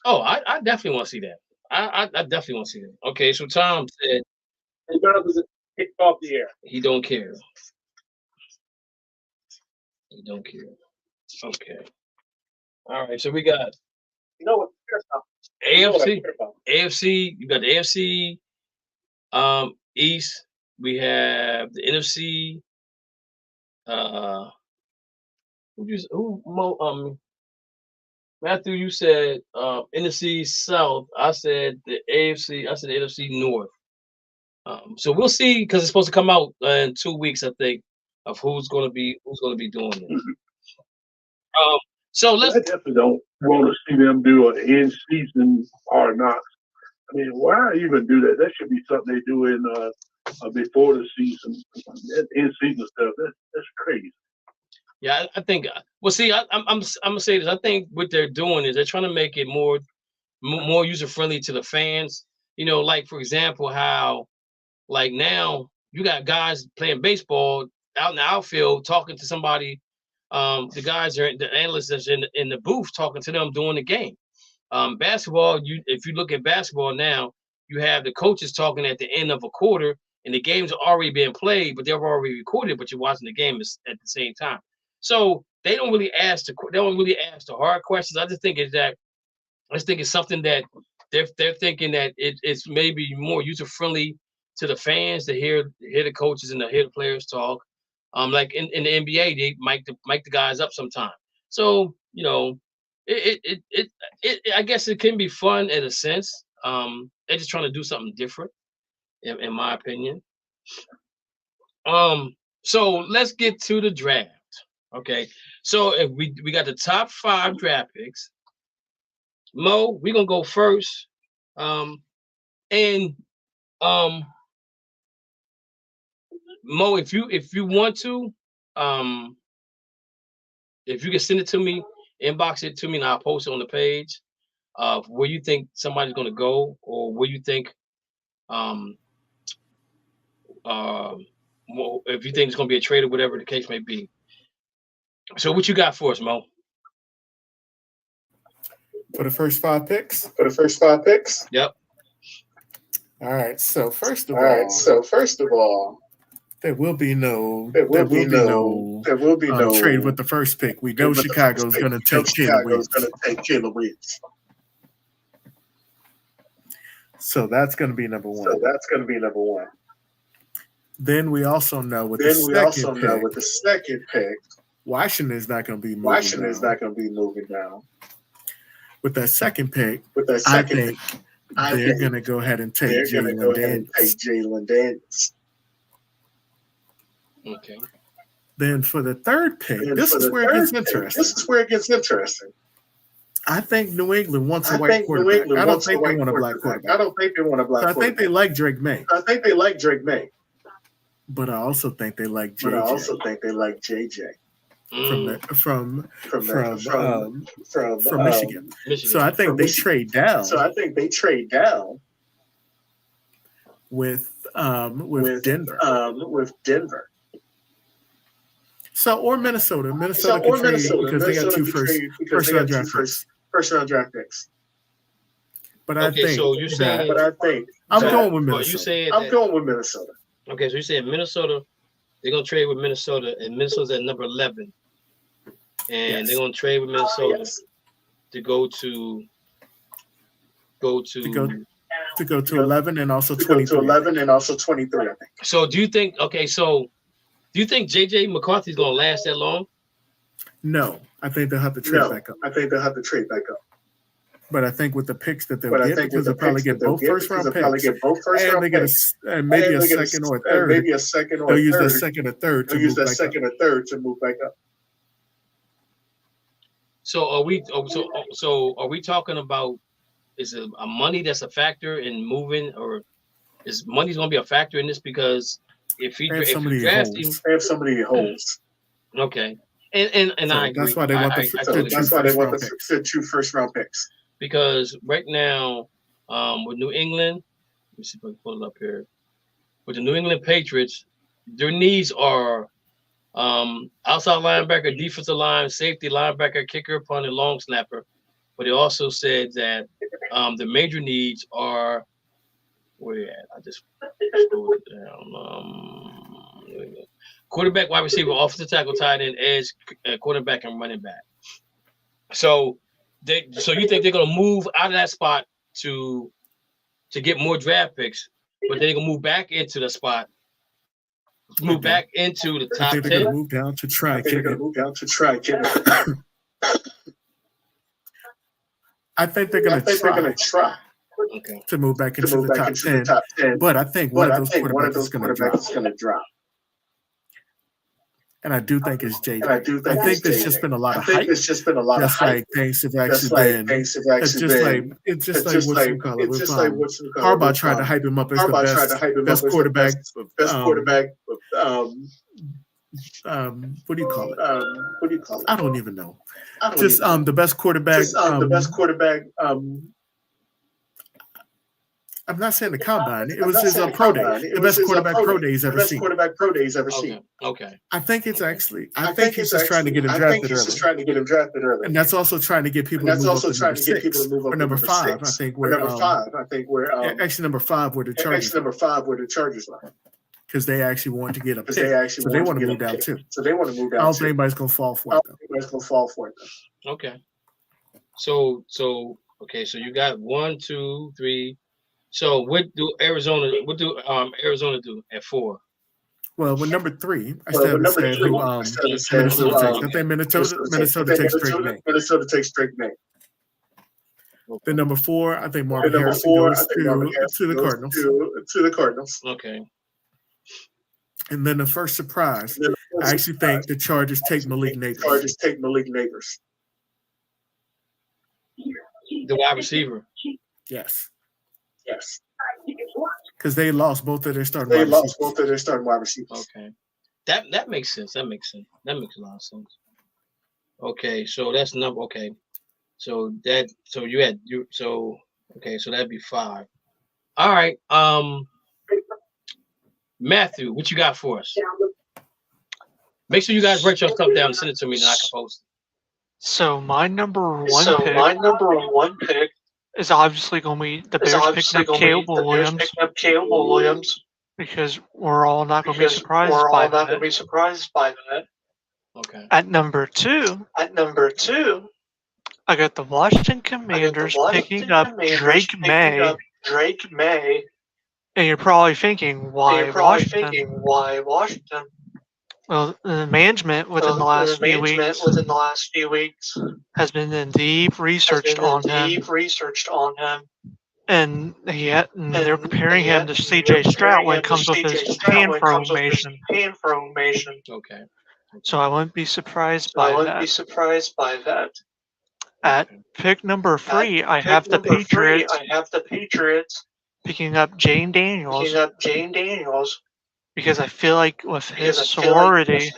Oh, I definitely want to see that. I definitely want to see that. Okay, so Tom said They better just kick off the air. he don't care. He don't care. Okay. All right, so we got You know what? AFC. AFC. You got the AFC East. We have the NFC. Matthew, you said NFC South. I said the AFC. I said the NFC North. So we'll see because it's supposed to come out in 2 weeks, I think, of who's going to be doing it. So let's. I definitely don't want to see them do an in season or not. I mean, why even do that? That should be something they do in before the season. That in season stuff. That's crazy. Yeah, I think. Well, see, I'm gonna say this. I think what they're doing is they're trying to make it more user friendly to the fans. You know, like for example, how like now you got guys playing baseball out in the outfield talking to somebody. The guys are the analysts that's in the booth talking to them during the game. Basketball, if you look at basketball now, you have the coaches talking at the end of a quarter, and the game's already being played, but they're already recorded, but you're watching the game at the same time. So they don't really ask the hard questions. I just think it's something that they're thinking that it's maybe more user friendly to the fans to hear the coaches and to hear the players talk. Like in the NBA, they mic the guys up sometime. So you know, I guess it can be fun in a sense. They're just trying to do something different, in my opinion. So let's get to the draft. Okay, so if we got the top 5 draft picks. Mo, we're gonna go first. Mo, if you want to, if you can send it to me, inbox it to me, and I'll post it on the page of where you think somebody's gonna go, or where you think if you think it's gonna be a trade or whatever the case may be. So what you got for us, Mo? For the first 5 picks? Yep. All right. So first of all, there will be no trade with the first pick. We know Chicago's going to take Jalen Williams. So that's going to be number one. Then we also know with the second pick, Washington is not going to be moving down. With that second pick, I think they're going to go ahead and take Jalen Daniels. Okay. Then for the third pick, this is where it gets interesting. I think New England wants a white quarterback. I don't think they want a black quarterback. So I think they like Drake May. But I also think they like JJ. From Michigan. So I think they trade down. With Denver. So or Minnesota. Minnesota can trade because they got 2 first round draft picks. But I think so you're saying I'm going with Minnesota. You saying I'm going with Minnesota. Okay, so you're saying Minnesota, they're gonna trade with Minnesota, and Minnesota's at number 11. And they're gonna trade with Minnesota to go to 11 and also 23. I think. So do you think JJ McCarthy's gonna last that long? No, I think they'll have to trade back up. But I think with the picks that they'll get, because they'll probably get both first round picks, and they get maybe a second or a third. They'll use that second or third to move back up. So are we talking about, is it a money that's a factor in moving, or is money's going to be a factor in this? Because if you draft him, they have somebody holds. Okay, and so I agree. That's why they want the 2 first round picks. Because right now, with New England, let me see if I can pull it up here. With the New England Patriots, their needs are outside linebacker, defensive line, safety, linebacker, kicker, punter, long snapper. But they also said that the major needs are where at? I just scrolled it down. Quarterback, wide receiver, offensive tackle, tight end, edge, quarterback, and running back. So you think they're gonna move out of that spot to get more draft picks, but they're gonna move back into the spot, move back into the I top think they're 10. going to move down to try. I think they're going to move down to try. I think they're going to try to move back into the top 10. But I think one of those quarterbacks is going to drop. And I do think it's JJ. I think there's just been a lot of hype. Just like things have actually been. It's just like what you call it. Harbaugh tried to hype him up as the best quarterback. What do you call it? I don't even know. The best quarterback. I'm not saying the combine. It was his pro day. The best quarterback pro day he's ever seen. Okay. I think it's actually. I think he's just trying to get him drafted early. And that's also trying to get people to move up to number 6 or number 5. I think we're actually number 5 where the Chargers are. Because they actually want to get a pick. So they want to move down too. I don't think anybody's going to fall for it. Okay. So you got 1, 2, 3. So what do Arizona do at 4? Well, with number 3, I still haven't said who Minnesota takes. I think Minnesota takes Drake May. Then number 4, I think Marvin Harrison goes to the Cardinals. Okay. And then the first surprise, I actually think the Chargers take Malik Neighbors. The wide receiver. Yes. Because they lost both of their starting wide receivers. Okay. That makes sense. That makes a lot of sense. Okay, so that's number. Okay, so that'd be 5. All right. Matthew, what you got for us? Make sure you guys write your stuff down and send it to me, and I can post it. So my number one pick is obviously going to be the Bears picking up Caleb Williams. Because we're all not going to be surprised by that. Okay. At number 2, I got the Washington Commanders picking up Drake May. And you're probably thinking, why Washington? Well, the management within the last few weeks has been in deep research on him. And they're comparing him to C.J. Stroud when it comes with his hand formation. Okay. So I wouldn't be surprised by that. At pick number 3, I have the Patriots picking up Jane Daniels. Because I feel like with his sorority,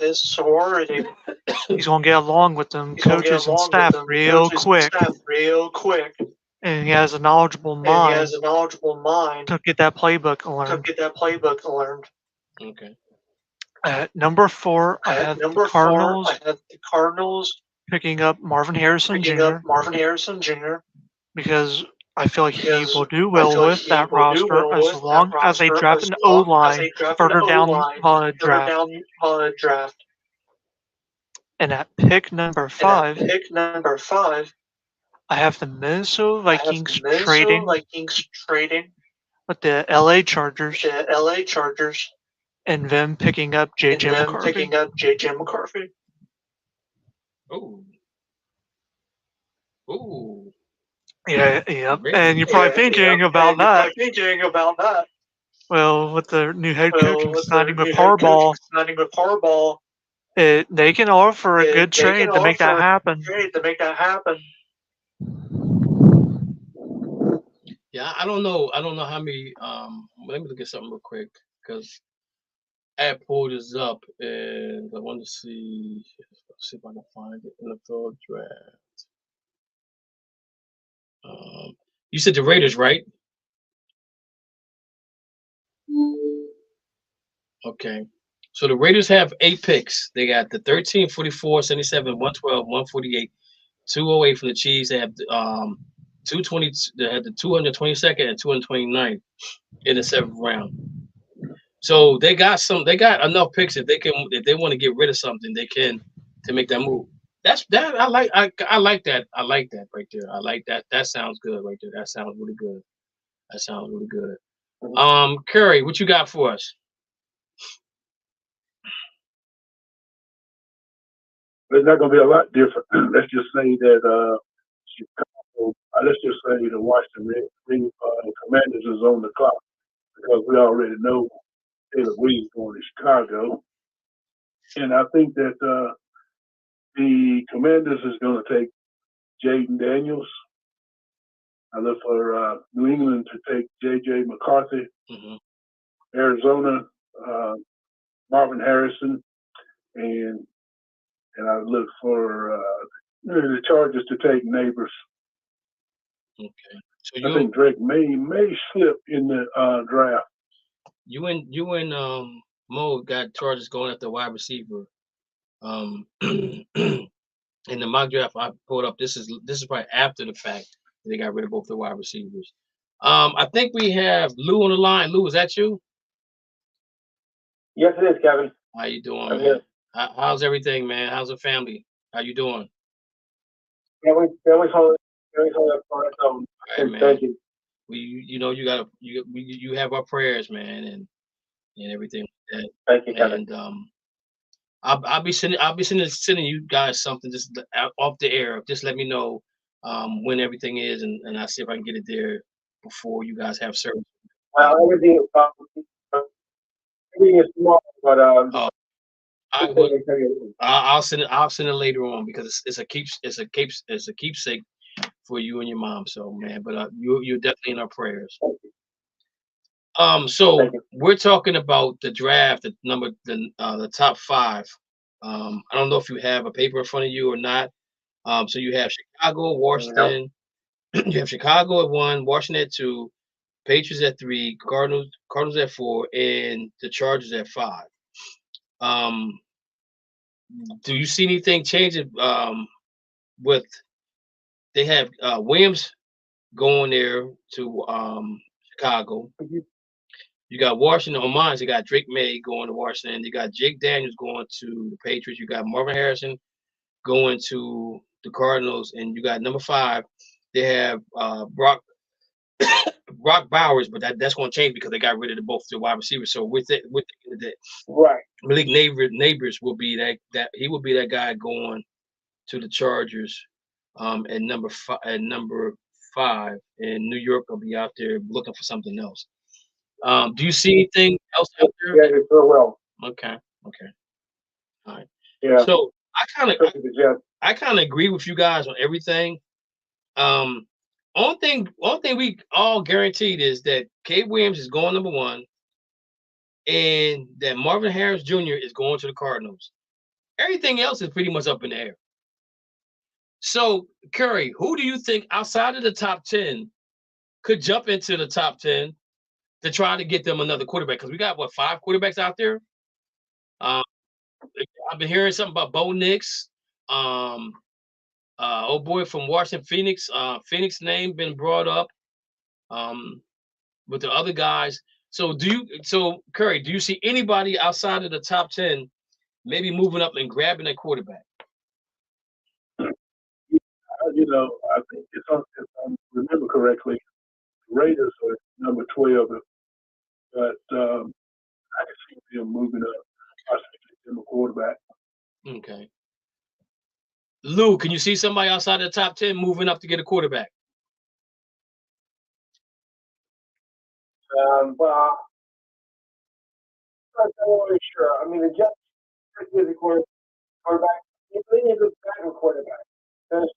he's going to get along with them coaches and staff real quick. And he has a knowledgeable mind to get that playbook learned. Okay. At number 4, I have the Cardinals picking up Marvin Harrison Jr. Because I feel like he will do well with that roster as long as they draft an O-line further down the draft. And at pick number 5, I have the Minnesota Vikings trading with the LA Chargers and them picking up JJ McCarthy. Ooh. Yeah. And you're probably thinking about that. Well, with the new head coach signing with Harbaugh, they can offer a good trade to make that happen. Yeah, I don't know how many. Let me look at something real quick because I pulled this up and I want to see. Let's see if I can find it in the NFL draft. You said the Raiders, right? Okay. So the Raiders have 8 picks. They got the 13, 44, 77, 112, 148, 208 from the Chiefs. They have 220. They had the 222nd and 229th in the 7th round. So they got enough picks if they want to get rid of something, they can to make that move. That's that. I like that. I like that right there. I like that. That sounds good right there. That sounds really good. That sounds really good. Curry, what you got for us? It's not going to be a lot different. Let's just say that Chicago, let's just say the Washington Commanders is on the clock because we already know Taylor Williams going to Chicago. And I think that the Commanders is going to take Jaden Daniels. I look for New England to take J.J. McCarthy. Mm-hmm. Arizona, Marvin Harrison, and I look for the Chargers to take Neighbors. Okay. So I think Drake may slip in the draft. You and Mo got Chargers going after wide receiver. In the mock draft I pulled up, this is probably after the fact that they got rid of both the wide receivers. I think we have Lou on the line. Lou, is that you? Yes, it is, Kevin. How you doing, I'm man? here. How's everything, man? How's the family? How you doing? Family's holding on its own. All right, man. Thank you. You have our prayers, man, and everything like that. Thank you, Kevin. And I'll be sending you guys something just off the air. Just let me know when everything is, and I'll see if I can get it there before you guys have service. Well, everything is small, but I'll send it later on because it's a keepsake for you and your mom. So man, but you're definitely in our prayers. So we're talking about the draft, the top 5. I don't know if you have a paper in front of you or not. So you have Chicago, Washington. You have Chicago at 1, Washington at 2, Patriots at 3, Cardinals at 4, and the Chargers at 5. Do you see anything changing? With they have Williams going there to Chicago. You got Washington on mine. You got Drake May going to Washington. You got Jake Daniels going to the Patriots. You got Marvin Harrison going to the Cardinals, and you got number 5. They have Brock Bowers, but that's going to change because they got rid of both the wide receivers. So with that, right, Malik Neighbors will be that he will be that guy going to the Chargers at number 5, and New York will be out there looking for something else. Do you see anything else out there? Yeah, it sure will. Okay. All right. Yeah. So I kind of agree with you guys on everything. Only thing we all guaranteed is that Cade Williams is going number 1, and that Marvin Harris Jr. is going to the Cardinals. Everything else is pretty much up in the air. So, Curry, who do you think outside of the top 10 could jump into the top 10 to try to get them another quarterback? Because we got 5 quarterbacks out there. I've been hearing something about Bo Nix. Old boy from Washington, Phoenix. Phoenix name been brought up. With the other guys. So Curry, do you see anybody outside of the top 10 maybe moving up and grabbing a quarterback? I think if I remember correctly, the Raiders are number 12, but I can see them moving up. I see them a quarterback. Okay. Lou, can you see somebody outside of the top 10 moving up to get a quarterback? Well, I'm not really sure. I mean, the Jets is a quarterback. They need a good backup quarterback. Because,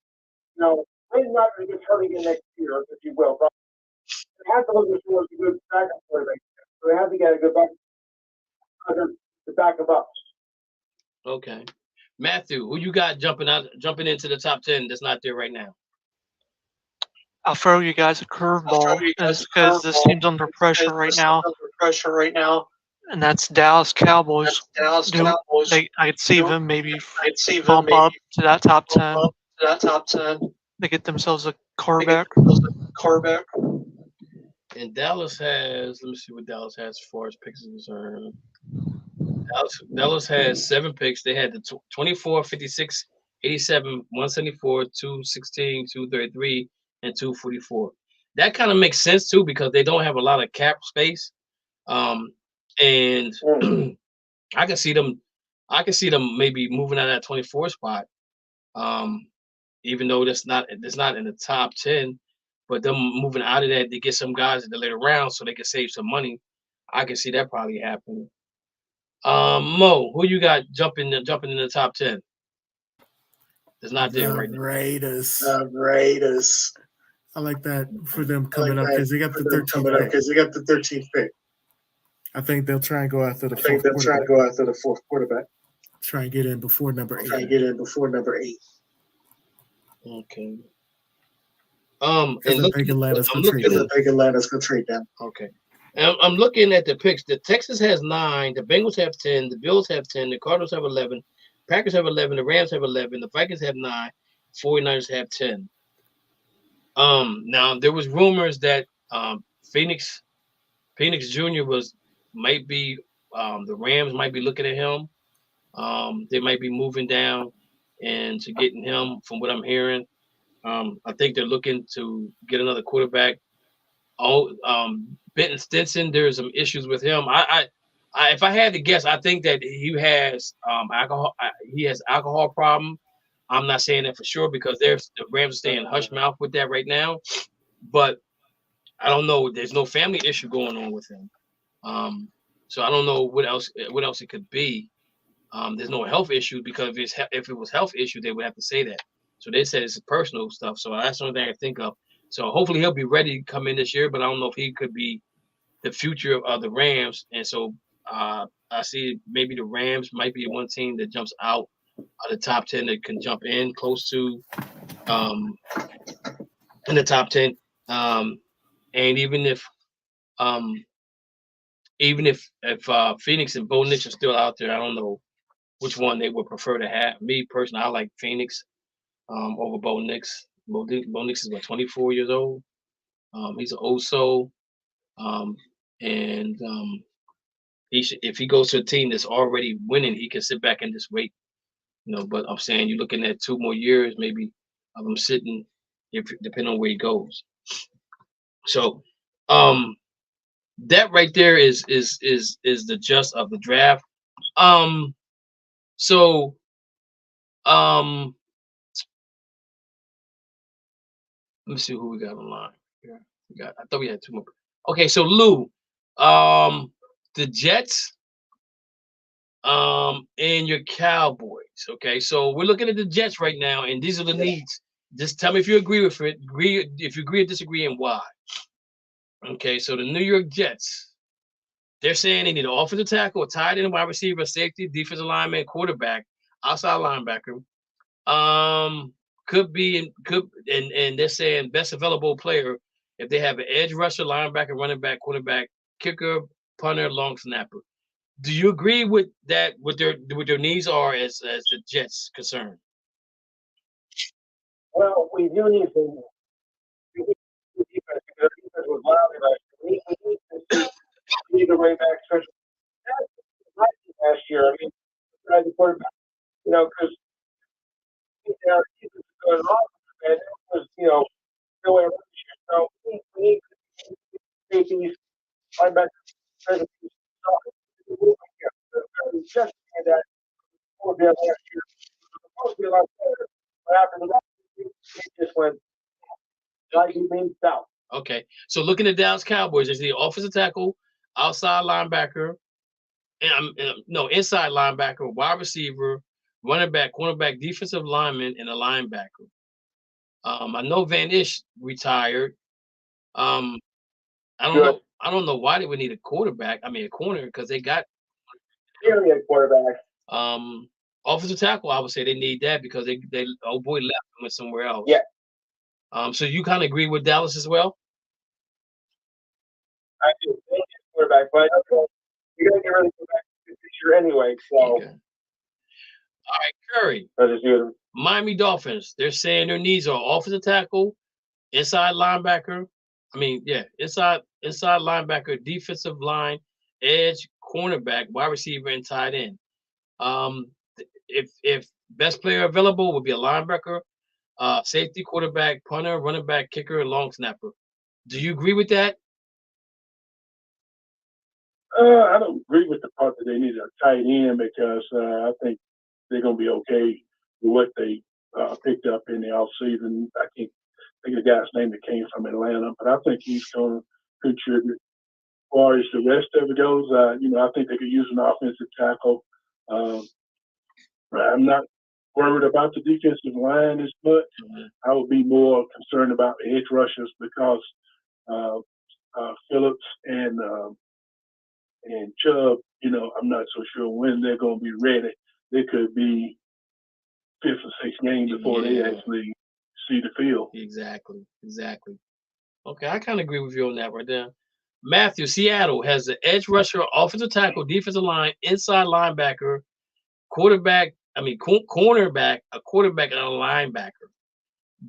they're not going to get hurt again next year, if you will. But they have to look for a good backup quarterback. So they have to get a good backup to back them up. Okay. Matthew, who you got jumping into the top 10 that's not there right now? I'll throw you guys a curveball because this team's under pressure right now. And that's Dallas Cowboys. I could see them maybe bump up to that top 10. They get themselves a quarterback. And Dallas has, let me see what Dallas has as far as picks is concerned. Dallas has 7 picks. They had the 24, 56, 87, 174, 216, 233, and 244. That kind of makes sense too because they don't have a lot of cap space. And I can see them maybe moving out of that 24 spot. Even though that's not in the top 10, but them moving out of that to get some guys in the later rounds so they can save some money. I can see that probably happening. Mo, who you got jumping in the top 10? It's not there right now. Raiders. Raiders. I like that for them coming up because they got the 13th pick. I think they'll try and go after the fourth quarterback. Try and get in before number 8. Okay. And I think Atlanta's gonna trade them. Okay. And I'm looking at the picks. The Texas has 9, the Bengals have 10, the Bills have 10, the Cardinals have 11, Packers have 11, the Rams have 11, the Vikings have 9, 49ers have 10. Now there was rumors that Phoenix Jr. might be the Rams might be looking at him. They might be moving down and to getting him from what I'm hearing. I think they're looking to get another quarterback. Benton Stinson, there's some issues with him. I if I had to guess, I think that he has alcohol. He has alcohol problem. I'm not saying that for sure because the Rams are staying hush mouth with that right now. But I don't know. There's no family issue going on with him. So I don't know what else it could be. There's no health issue because if it was health issue, they would have to say that. So they said it's personal stuff. So that's the only thing I think of. So hopefully he'll be ready to come in this year, but I don't know if he could be the future of the Rams. And so I see maybe the Rams might be one team that jumps out of the top 10 that can jump in close to in the top 10. And even if Phoenix and Bo Nix are still out there, I don't know which one they would prefer to have. Me personally, I like Phoenix over Bo Nix. Bo Nix is 24 years old. He's an old soul. If he goes to a team that's already winning, he can sit back and just wait. But I'm saying you're looking at 2 more years, maybe of him sitting, depending on where he goes. So, that right there is the gist of the draft. Let me see who we got online. Yeah, I thought we had 2 more. Okay, so Lou, the Jets, and your Cowboys. Okay, so we're looking at the Jets right now, and these are the needs. Just tell me if you agree with it. If you agree or disagree, and why. Okay, so the New York Jets, they're saying they need an offensive tackle, a tight end, wide receiver, safety, defensive lineman, quarterback, outside linebacker. And they're saying best available player if they have an edge rusher, linebacker, running back, quarterback, kicker, punter, long snapper. Do you agree with that? What their needs are as the Jets concerned? Well, we do need some. We need defense because defense was loud. We need the right back, especially last year. I mean, the quarterback, because our defense was going off, and it was, no way around this year. So we need safeties, linebackers, just that last year. Supposed to be a lot better, but after the it just went south. Okay, so looking at Dallas Cowboys, there's the offensive tackle, outside linebacker, inside linebacker, wide receiver, running back, cornerback, defensive lineman, and a linebacker. I know Van Ish retired. I don't know why they would need a quarterback. I mean, a corner because they got quarterback. Offensive tackle, I would say they need that because they old boy left and went somewhere else. Yeah. So you kind of agree with Dallas as well? I do. Quarterback, but you gotta get ready to go back this year anyway. So. Okay. All right, Curry. Miami Dolphins. They're saying their needs are offensive tackle, inside linebacker. Inside linebacker, defensive line, edge, cornerback, wide receiver, and tight end. If Best player available would be a linebacker, safety, quarterback, punter, running back, kicker, and long snapper. Do you agree with that? I don't agree with the part that they need a tight end because I think they're going to be okay with what they picked up in the offseason. I can't think of the guy's name that came from Atlanta, but I think he's going to contribute. As far as the rest of it goes, I think they could use an offensive tackle. I'm not worried about the defensive line as much. I would be more concerned about the edge rushers because Phillips and Chubb, I'm not so sure when they're going to be ready. They could be 5th or 6th game before they actually see the field. Exactly. Okay, I kind of agree with you on that right there. Matthew, Seattle has the edge rusher, offensive tackle, defensive line, inside linebacker, cornerback, a quarterback, and a linebacker.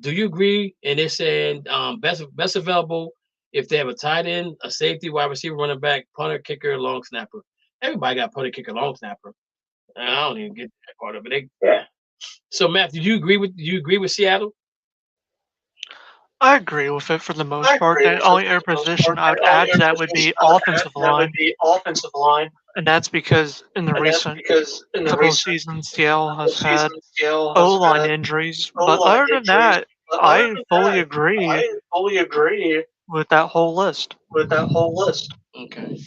Do you agree? And they're saying best available if they have a tight end, a safety, wide receiver, running back, punter, kicker, long snapper. Everybody got punter, kicker, long snapper. I don't even get that part of it. So Matthew, do you agree with Seattle? I agree with it for the most part. The only other position I would add to that would be offensive line. And that's because in the recent couple of seasons, Seattle has had O-line injuries. But other than that, I fully agree with that whole list. Okay.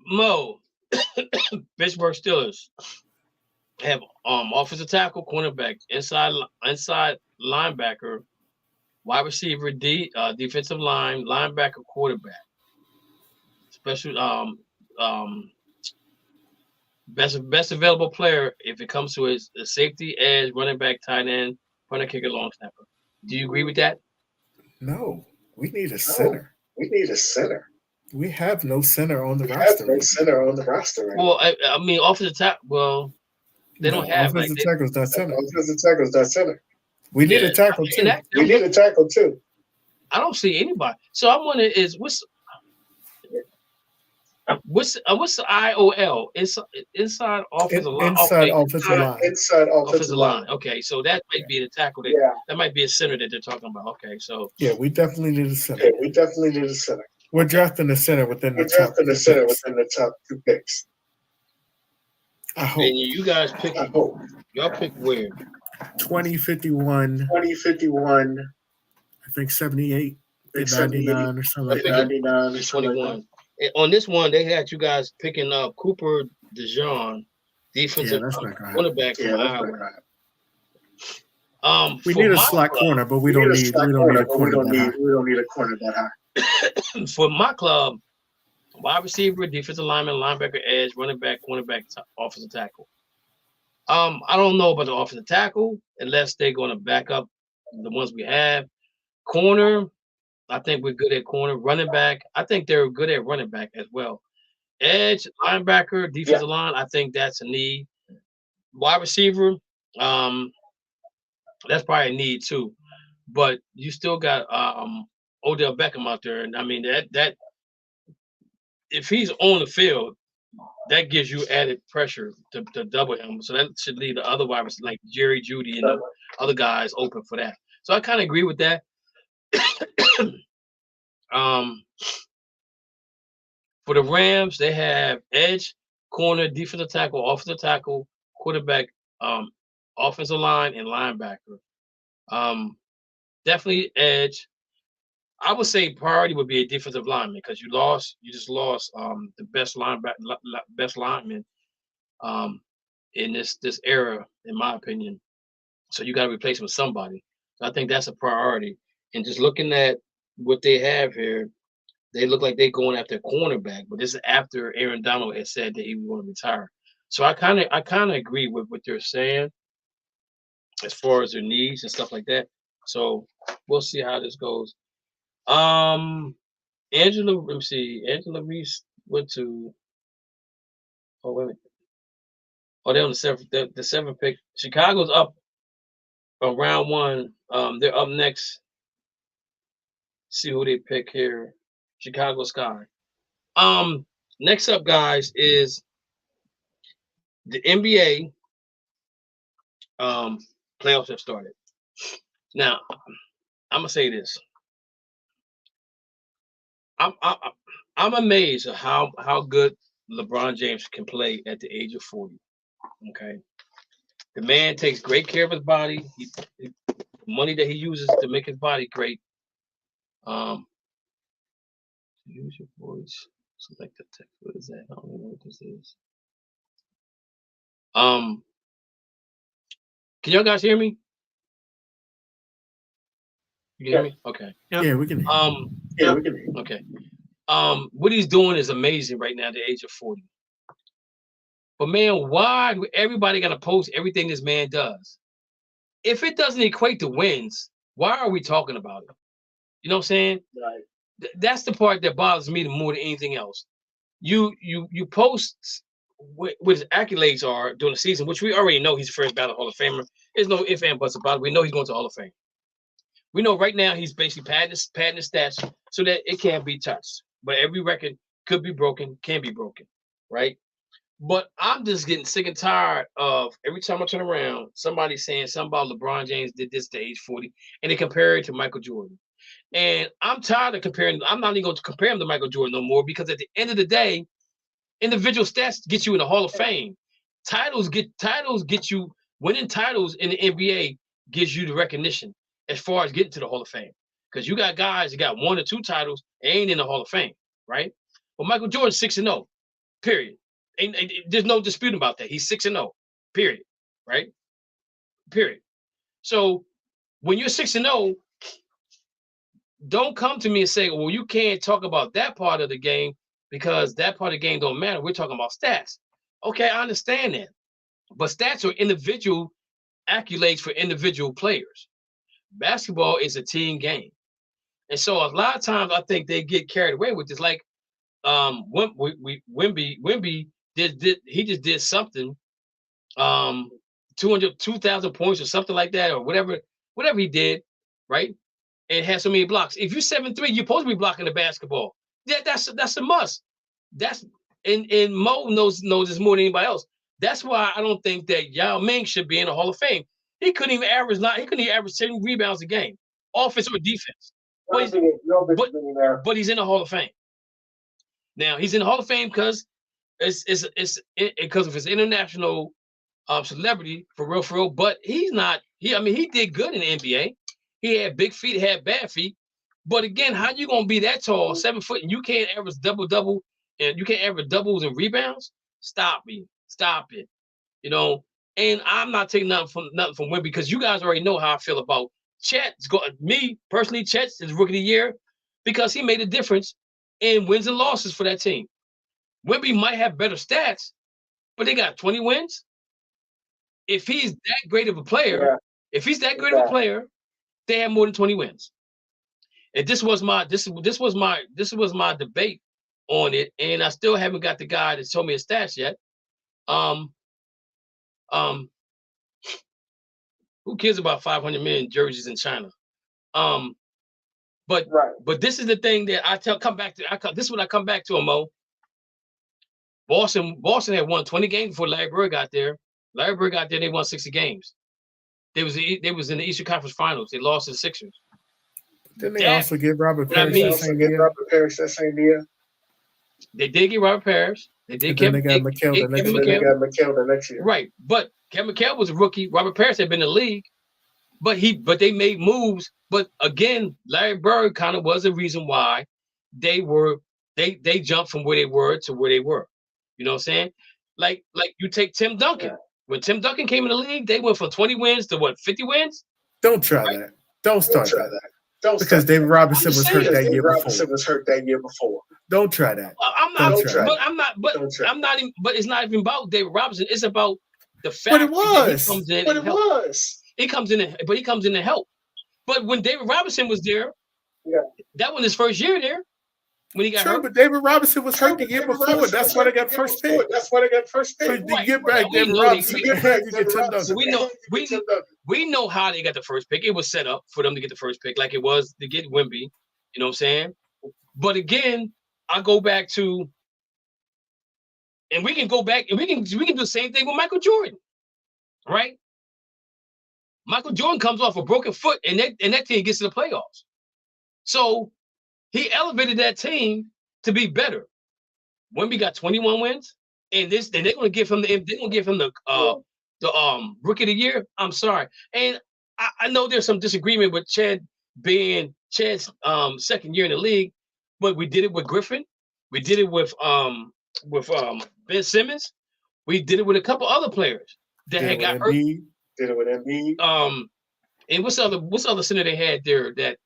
Mo, Pittsburgh Steelers have offensive tackle, cornerback, inside linebacker, wide receiver, defensive line, linebacker, quarterback. Special best available player if it comes to his safety, edge, running back, tight end, punter, kicker, long snapper. Do you agree with that? No, we need a center. We have no center on the roster. Well, I mean, offensive tackle. Well, they don't have offensive tackle's not center. We need a tackle too. I don't see anybody. So I'm wondering what's the IOL? Inside offensive line. Inside offensive line. Okay, so that might be the tackle. That might be a center that they're talking about. Okay, so we definitely need a center. We're drafting the center within the top 2 picks. I hope. And you guys pick. Y'all pick where? 2051. I think 78, 99 or something. 99 or 21. On this one, they had you guys picking up Cooper DeJean, defensive cornerback from Iowa. We need a slot corner, but we don't need a corner that high. For my club, wide receiver, defensive lineman, linebacker, edge, running back, cornerback, offensive tackle. I don't know about the offensive tackle unless they're going to back up the ones we have. Corner, I think we're good at corner. Running back, I think they're good at running back as well. Edge, linebacker, defensive line, I think that's a need. Wide receiver, that's probably a need too. But you still got Odell Beckham out there, and I mean that if he's on the field, that gives you added pressure to double him. So that should leave the other wide receivers like Jerry Jeudy and the other guys open for that. So I kind of agree with that. For the Rams, they have edge, corner, defensive tackle, offensive tackle, quarterback, offensive line, and linebacker. Definitely edge. I would say priority would be a defensive lineman because you just lost the best lineman in this era, in my opinion. So you got to replace him with somebody. So I think that's a priority. And just looking at what they have here, they look like they're going after a cornerback, but this is after Aaron Donald had said that he was going to retire. So I kind of agree with what they're saying as far as their needs and stuff like that. So we'll see how this goes. Angela Reese went to. Oh wait a minute. Oh, they're on the seventh pick. Chicago's up on round 1. They're up next. See who they pick here. Chicago Sky. Next up, guys, is the NBA. Playoffs have started. Now, I'm gonna say this. I'm amazed at how good LeBron James can play at the age of 40. Okay, the man takes great care of his body. The money that he uses to make his body great. Use your voice. Select the text. What is that? I don't know what this is. Can y'all guys hear me? You can hear me? Okay. Yeah, we can hear you. Yeah, we can hear you. Okay. What he's doing is amazing right now at the age of 40. But man, why do everybody gotta post everything this man does? If it doesn't equate to wins, why are we talking about it? You know what I'm saying? Right. That's the part that bothers me more than anything else. You post what his accolades are during the season, which we already know he's first ballot Hall of Famer. There's no ifs and buts about it. We know he's going to Hall of Fame. We know right now he's basically padding his stats so that it can't be touched. But every record could be broken, can be broken, right? But I'm just getting sick and tired of every time I turn around, somebody saying something about LeBron James did this to age 40, and they compare it to Michael Jordan. And I'm tired of comparing. I'm not even going to compare him to Michael Jordan no more, because at the end of the day, individual stats get you in the Hall of Fame. Titles get you, winning titles in the NBA gives you the recognition as far as getting to the Hall of Fame. Because you got guys that got 1 or 2 titles and ain't in the Hall of Fame, right? But Michael Jordan's 6-0, period. There's no dispute about that. He's 6-0, period, right? Period. So when you're 6-0, don't come to me and say, well, you can't talk about that part of the game because that part of the game don't matter. We're talking about stats. Okay, I understand that. But stats are individual accolades for individual players. Basketball is a team game. And so a lot of times I think they get carried away with this. Like Wemby just did something, 2,000 points or something like that, or whatever he did, right? And had so many blocks. If you're 7'3", you're supposed to be blocking the basketball. Yeah, that's a must. That's and Mo knows this more than anybody else. That's why I don't think that Yao Ming should be in the Hall of Fame. He couldn't even average 10 rebounds a game, offense or defense. But he's in the Hall of Fame. Now he's in the Hall of Fame because it's because of his international celebrity for real. But he's not. He did good in the NBA. He had big feet, had bad feet. But again, how you gonna be that tall, 7 foot, and you can't average double, and you can't average doubles and rebounds? Stop it. You know. And I'm not taking nothing from Wemby, because you guys already know how I feel about Chet. Me personally, Chet is Rookie of the Year because he made a difference in wins and losses for that team. Wemby might have better stats, but they got 20 wins. If he's that great of a player, they have more than 20 wins. And this was my debate on it, and I still haven't got the guy that told me his stats yet. Who cares about 500 million jerseys in China? But this is the thing that this is what I come back to, Mo. Boston had won 20 games before Larry Bird got there. Larry Bird got there, they won 60 games. They was in the Eastern Conference Finals. They lost to the Sixers. Didn't they also get Robert Parrish that same year? They did get Robert Parrish. They got McHale the next year. Right. But Kevin McHale was a rookie. Robert Parrish had been in the league. But they made moves. But again, Larry Bird kind of was the reason why they jumped from where they were to where they were. You know what I'm saying? Like you take Tim Duncan. Yeah. When Tim Duncan came in the league, they went from 20 wins to 50 wins? Don't try that. Don't start that. Because David Robinson was hurt that year before. Don't try that. But it's not even about David Robinson. It's about the fact that he comes in to help. But when David Robinson was there, that was his first year there. When he got hurt. But David Robinson was hurt the year before. That's why they got first pick. So you get back David Robinson. We know how they got the first pick. It was set up for them to get the first pick, like it was to get Wemby. You know what I'm saying? But again, I go back to, and we can go back and we can do the same thing with Michael Jordan, right? Michael Jordan comes off a broken foot, and that team gets to the playoffs. So he elevated that team to be better. Wemby got 21 wins, and they're gonna give him the rookie of the year. I'm sorry, and I know there's some disagreement with Chad being Chad's second year in the league, but we did it with Griffin, we did it with Ben Simmons, we did it with a couple other players that had got hurt. Did it with Embiid. And what's the other center they had there that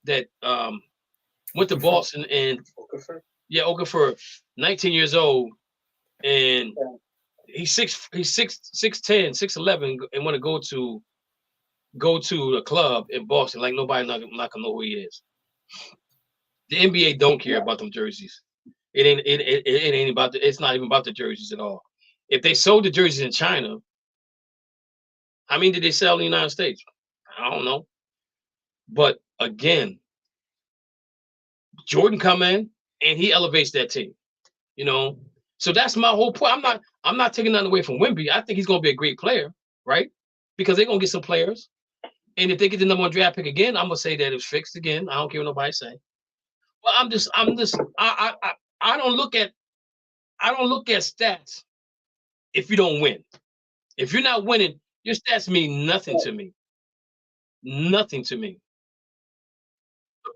went to Boston and Okafor, 19 years old, and he's 6'10", 6'11", and want to go to a club in Boston like nobody not gonna know who he is. The NBA don't care about them jerseys. It ain't about it's not even about the jerseys at all. If they sold the jerseys in China, how many did they sell in the United States? I don't know. But again, Jordan come in and he elevates that team. You know, so that's my whole point. I'm not taking nothing away from Wemby. I think he's gonna be a great player, right? Because they're gonna get some players. And if they get the number 1 draft pick again, I'm gonna say that it's fixed again. I don't care what nobody say. Well, I don't look at stats if you don't win. If you're not winning, your stats mean nothing to me. Nothing to me.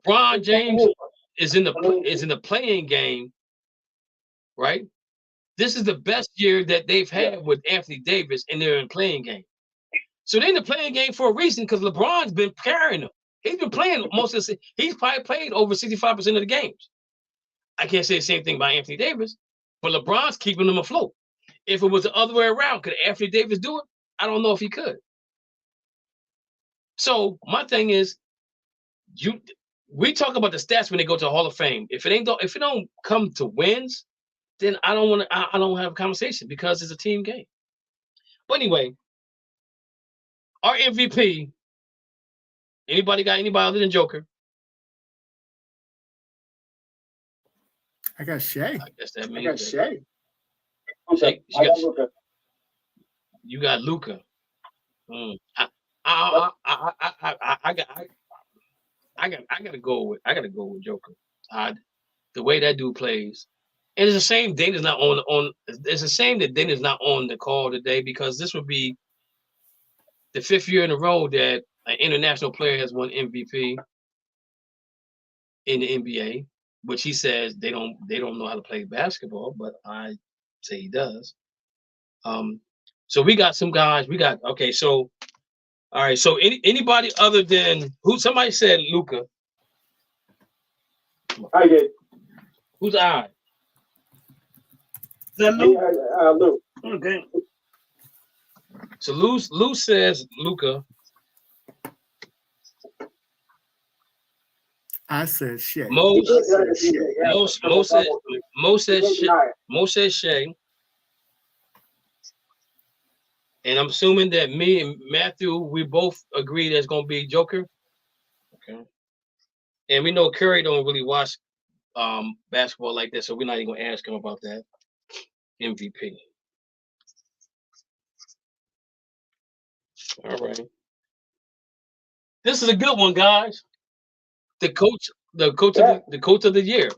LeBron James is in the playing game, right? This is the best year that they've had with Anthony Davis, and they're in playing game. So they're in the playing game for a reason, because LeBron's been carrying them. He's been playing most of the. He's probably played over 65% of the games. I can't say the same thing about Anthony Davis, but LeBron's keeping them afloat. If it was the other way around, could Anthony Davis do it? I don't know if he could. So my thing is, we talk about the stats when they go to the Hall of Fame. If it don't come to wins, then I don't have a conversation, because it's a team game. But anyway, our MVP. Anybody other than Joker? I got Shea. I guess that I means got Shea. You got Luka. I gotta go with Joker. The way that dude plays, and it's a shame Dana's not on. It's a shame that Dana's not on the call today, because this would be the 5th year in a row that an international player has won MVP in the NBA, which he says they don't know how to play basketball, but I say he does. So we got some guys. So all right. So anybody other than who? Somebody said Luka. I did. Who's I? Is that Lou? Lou. Okay. So Lou says Luka. I said Shea. Mo says Shea. And I'm assuming that me and Matthew, we both agree that's going to be Joker. Okay. And we know Curry don't really watch basketball like that, so we're not even going to ask him about that. MVP. All right. This is a good one, guys. The coach of the year.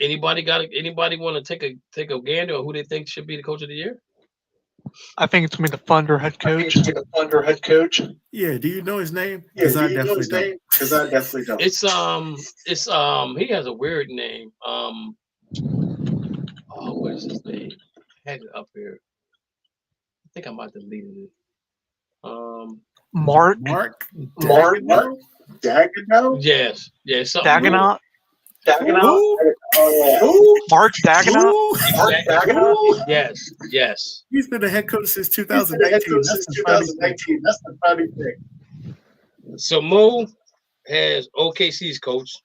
Anybody want to take a gander on who they think should be the coach of the year? I think it's gonna be the Thunder head coach. Yeah, do you know his name? Because I definitely don't. It's he has a weird name. What is his name? I had it up here. I think I might have deleted it. Mark Dagenau? Yes. Dagenau. Mark Dagenau. Yes. He's been the head coach since 2019. That's the funny thing. So Mo has OKC's coach.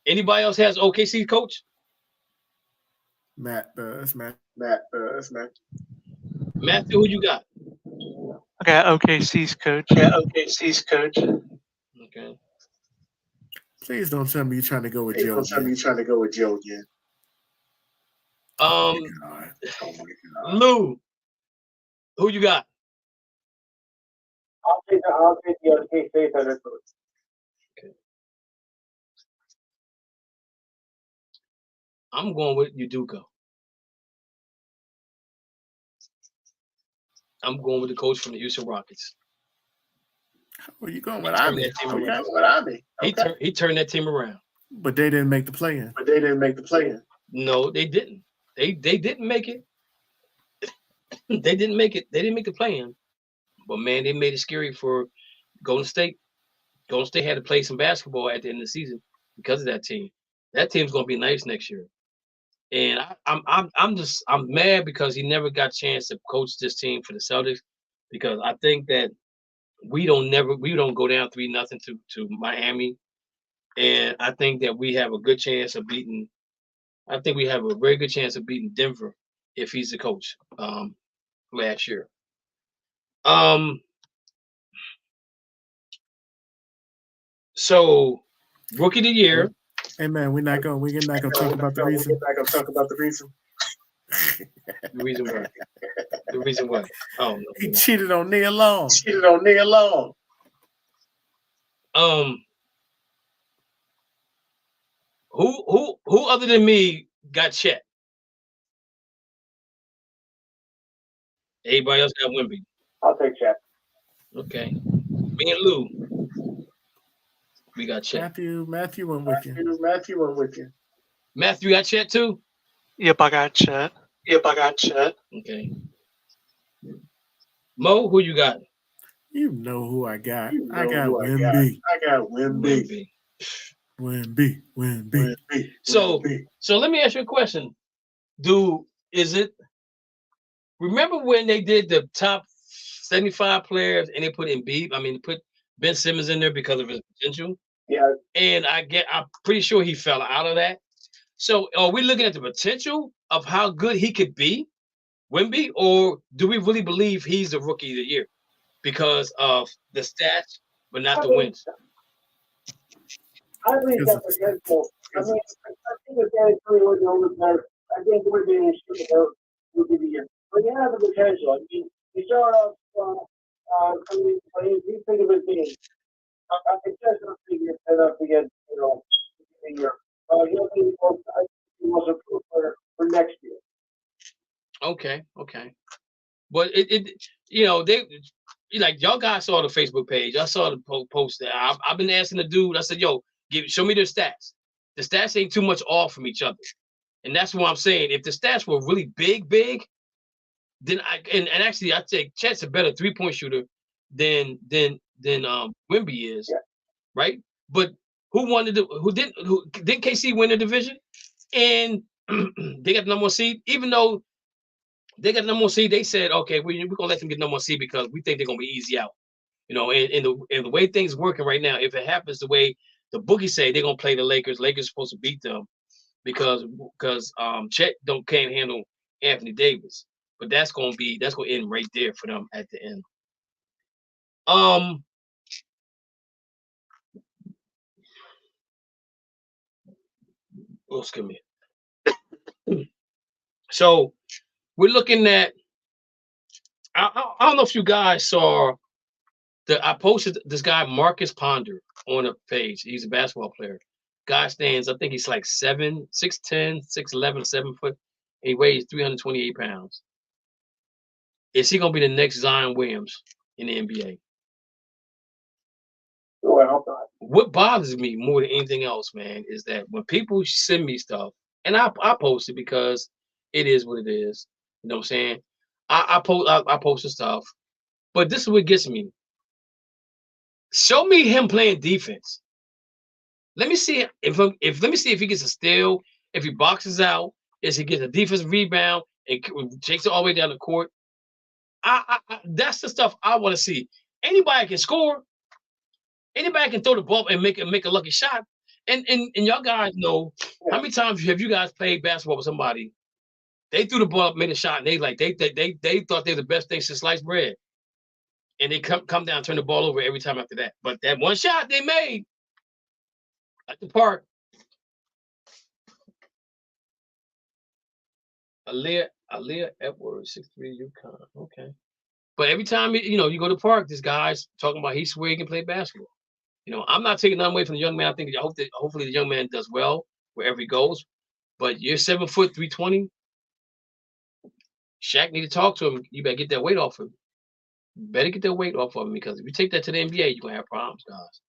Anybody else has OKC's coach? Matt does. Matthew, who you got? I got OKC's coach. Okay. Please don't tell me you're trying to go with Joe. Lou, Who you got? I'll take the K-State head coach. Okay. I'm going with Udoka. I'm going with the coach from the Houston Rockets. Where you going with Ivy? He turned that team around. But they didn't make the play-in. No, they didn't. They didn't make it. They didn't make it. They didn't make the play-in. But man, they made it scary for Golden State. Golden State had to play some basketball at the end of the season because of that team. That team's gonna be nice next year. And I'm mad because he never got a chance to coach this team for the Celtics, because I think that we don't go down 3-0 to Miami. And I think that we have a good chance of beating. I think we have a very good chance of beating Denver if he's the coach last year. So rookie of the year. Hey man, we're not gonna talk about the reason. The reason why. The reason why. Oh no. He cheated on Nia Long. Who other than me got Chet? Everybody else got Wemby. I'll take Chet. Okay. Me and Lou. We got Chet. Matthew went with you. Matthew got Chet too? Yep, I got Chet. Okay. Mo, who you got? You know who I got. I got Wemby. Wemby. So let me ask you a question. Remember when they did the top 75 players and they put put Ben Simmons in there because of his potential? Yeah. And I'm pretty sure he fell out of that. So are we looking at the potential of how good he could be, Wemby, or do we really believe he's the rookie of the year because of the stats, but not the wins? I think that potential. I think the guy pretty much over there. I think we're being rookie of the year. But he has the potential. I mean, he started off he think of his game. I just don't think he's enough to get, the year. He was approved for next year. Okay. But y'all guys saw the Facebook page. I saw the post there. I've been asking the dude. I said, "Yo, show me their stats. The stats ain't too much off from each other." And that's what I'm saying. If the stats were really big, then actually I'd say Chet's a better 3-point shooter than Wemby is, right? But who didn't KC win the division? And they got the number one seed, even though they got the number one seed. They said, okay, we're gonna let them get number one seed because we think they're gonna be easy out. And the way things working right now, if it happens the way the bookie say they're gonna play the Lakers, Lakers supposed to beat them because Chet can't handle Anthony Davis. But that's gonna end right there for them at the end. Excuse me. So we're looking at. I don't know if you guys saw I posted this guy Marcus Ponder on a page. He's a basketball player. Guy stands, I think he's like 6'10", 6'11", 7 foot. He weighs 328 pounds. Is he gonna be the next Zion Williams in the NBA? Well, what bothers me more than anything else, man, is that when people send me stuff, and I post it because it is what it is. You know what I'm saying? I post the stuff, but this is what gets me. Show me him playing defense. Let me see if he gets a steal, if he boxes out, if he gets a defensive rebound and takes it all the way down the court. That's the stuff I want to see. Anybody can score. Anybody can throw the ball and make a lucky shot. And y'all guys know how many times have you guys played basketball with somebody? They threw the ball up, made a shot, and they thought they were the best thing since sliced bread. And they come down, turn the ball over every time after that. But that one shot they made at the park. Aaliyah Edwards, 6'3", UConn. Okay. But every time you go to the park, this guy's talking about he swear he can play basketball. I'm not taking nothing away from the young man. I think hopefully the young man does well wherever he goes. But you're 7 foot 320. Shaq need to talk to him. You better get that weight off him. Better get that weight off of him, because if you take that to the NBA, you're gonna have problems, guys.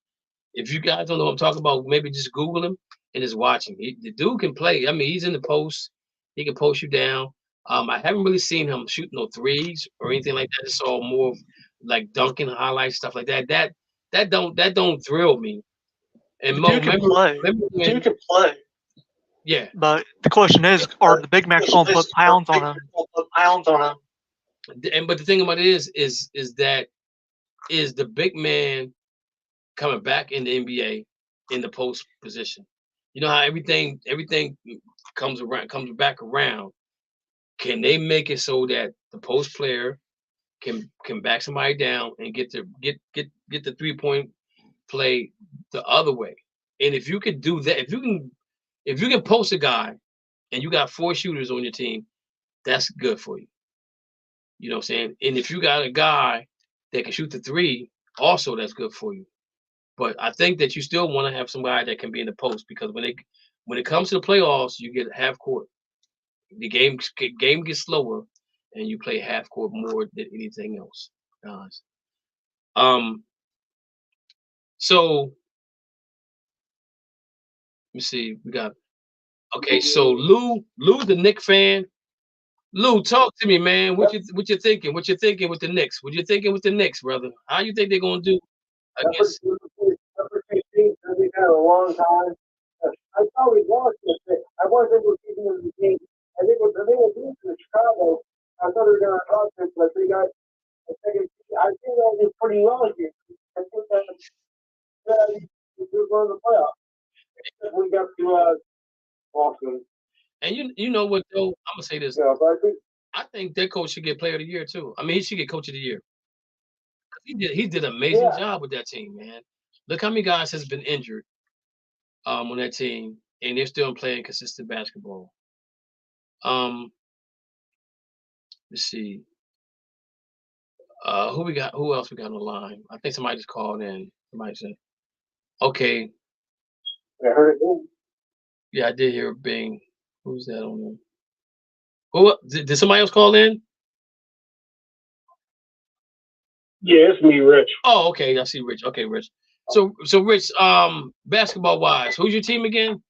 If you guys don't know what I'm talking about, maybe just Google him and just watch him. The dude can play. I mean, he's in the post. He can post you down. I haven't really seen him shoot no threes or anything like that. I saw more of like dunking highlights, stuff like that. That don't thrill me. And The Mo, dude can play. remember when, You can play. yeah. But the question is, are the big Macs going to put pounds on him? But the thing about it is that the big man coming back in the NBA in the post position. You know how everything comes back around. Can they make it so that the post player can back somebody down and get the 3-point play the other way? And if you could do that, if you can post a guy and you got 4 shooters on your team, that's good for you. You know what I'm saying? And if you got a guy that can shoot the 3, also that's good for you. But I think that you still want to have somebody that can be in the post, because when it comes to the playoffs, you get half court. The game gets slower, and you play half court more than anything else, guys. So let me see. We got So Lou's the Knicks fan. Lou, talk to me, man. What you thinking? What you thinking with the Knicks? What you thinking with the Knicks, brother? How you think they're gonna do against? We've had a long time. I thought we lost this. I wasn't keeping them in the game. I think they were being to Chicago. I thought they were going to cross it, but they got a second. I think they'll do pretty well here. I think that we're going to the playoffs. We got to Boston. And you know what though? I'm gonna say this. Yeah, but I think that coach should get Player of the Year too. I mean, he should get Coach of the Year. He did an amazing job with that team, man. Look how many guys has been injured on that team, and they're still playing consistent basketball. Let's see. Who else we got on the line? I think somebody just called in. Somebody said, okay. I heard it. Yeah, I did hear a bing. Who's that on there? Who did somebody else call in? Yeah, it's me, Rich. Oh, okay. I see Rich. Okay, Rich. So Rich, basketball wise, who's your team again?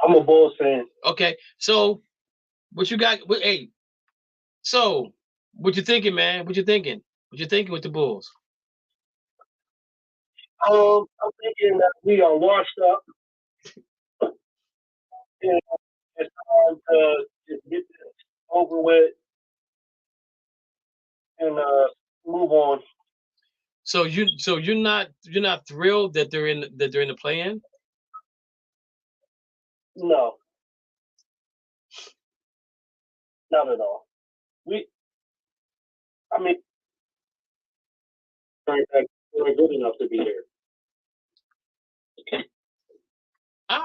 I'm a Bulls fan. Okay. So what you got? So what you thinking, man? What you thinking? What you thinking with the Bulls? I'm thinking that we are washed up. And it's time to just get this over with and move on. So you're not thrilled that they're in the play-in? No, not at all. I mean, they're good enough to be here. I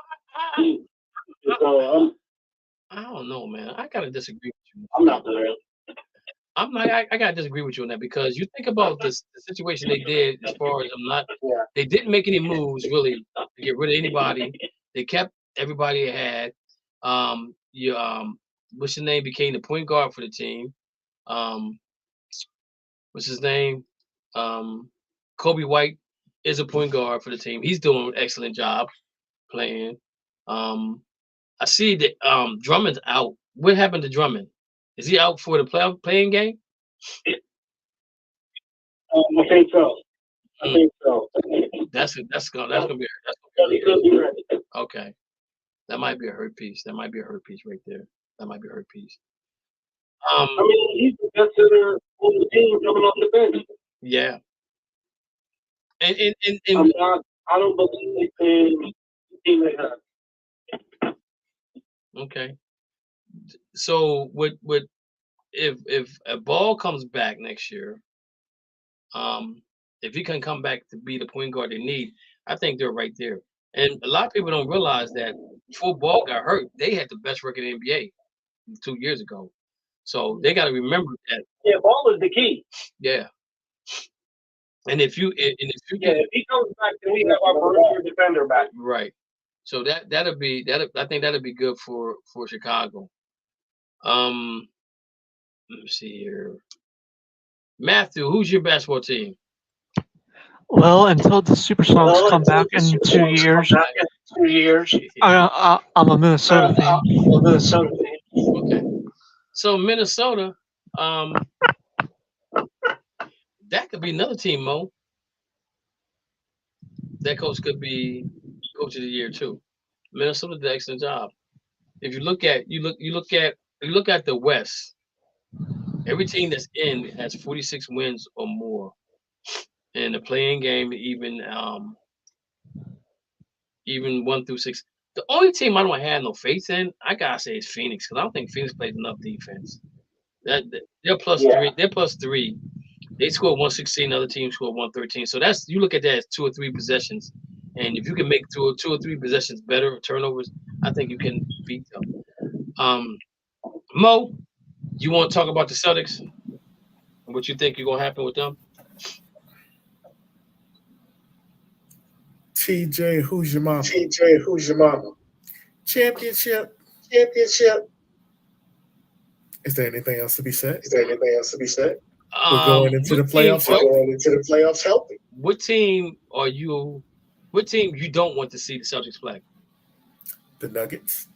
don't know, man. I gotta disagree with you. I'm not there. I gotta disagree with you on that, because you think about the situation they did as far as they didn't make any moves really to get rid of anybody. They kept everybody they had. What's his name became the point guard for the team. What's his name? Kobe White is a point guard for the team. He's doing an excellent job playing. I see that Drummond's out. What happened to Drummond? Is he out for the playing game? I think so. I think so. That's gonna be He could be ready. okay. That might be a hurt piece. That might be a hurt piece right there. That might be a hurt piece. I mean, he's the best hitter on the team coming off the bench. Yeah. And I don't believe in team they have. okay. So if a Ball comes back next year, if he can come back to be the point guard they need, I think they're right there. And a lot of people don't realize that before Ball got hurt, they had the best record in the NBA 2 years ago. So they got to remember that. Yeah, ball is the key. Yeah. And if you if he comes back, then we have our perimeter defender back. Right. So that'll be I think that'll be good for Chicago. Let me see here. Matthew, who's your basketball team? Well, until the Supersonics come back in 2 years, I'm a Minnesota fan. Okay. So Minnesota, that could be another team, Mo. That coach could be coach of the year too. Minnesota did an excellent job. If you look at the West, every team that's in has 46 wins or more. In the playing game, even 1 through 6. The only team I don't have no faith in, I gotta say, is Phoenix, because I don't think Phoenix plays enough defense. They're plus 3. They're plus 3. They scored 116. Other teams scored 113. So that's, you look at that as 2 or 3 possessions, and if you can make 2 or 3 possessions better, turnovers, I think you can beat them. Mo, you want to talk about the Celtics and what you think is gonna happen with them? TJ, who's your mama? Championship. Is there anything else to be said? We're going into the playoffs healthy. What team you don't want to see the Celtics play? The Nuggets.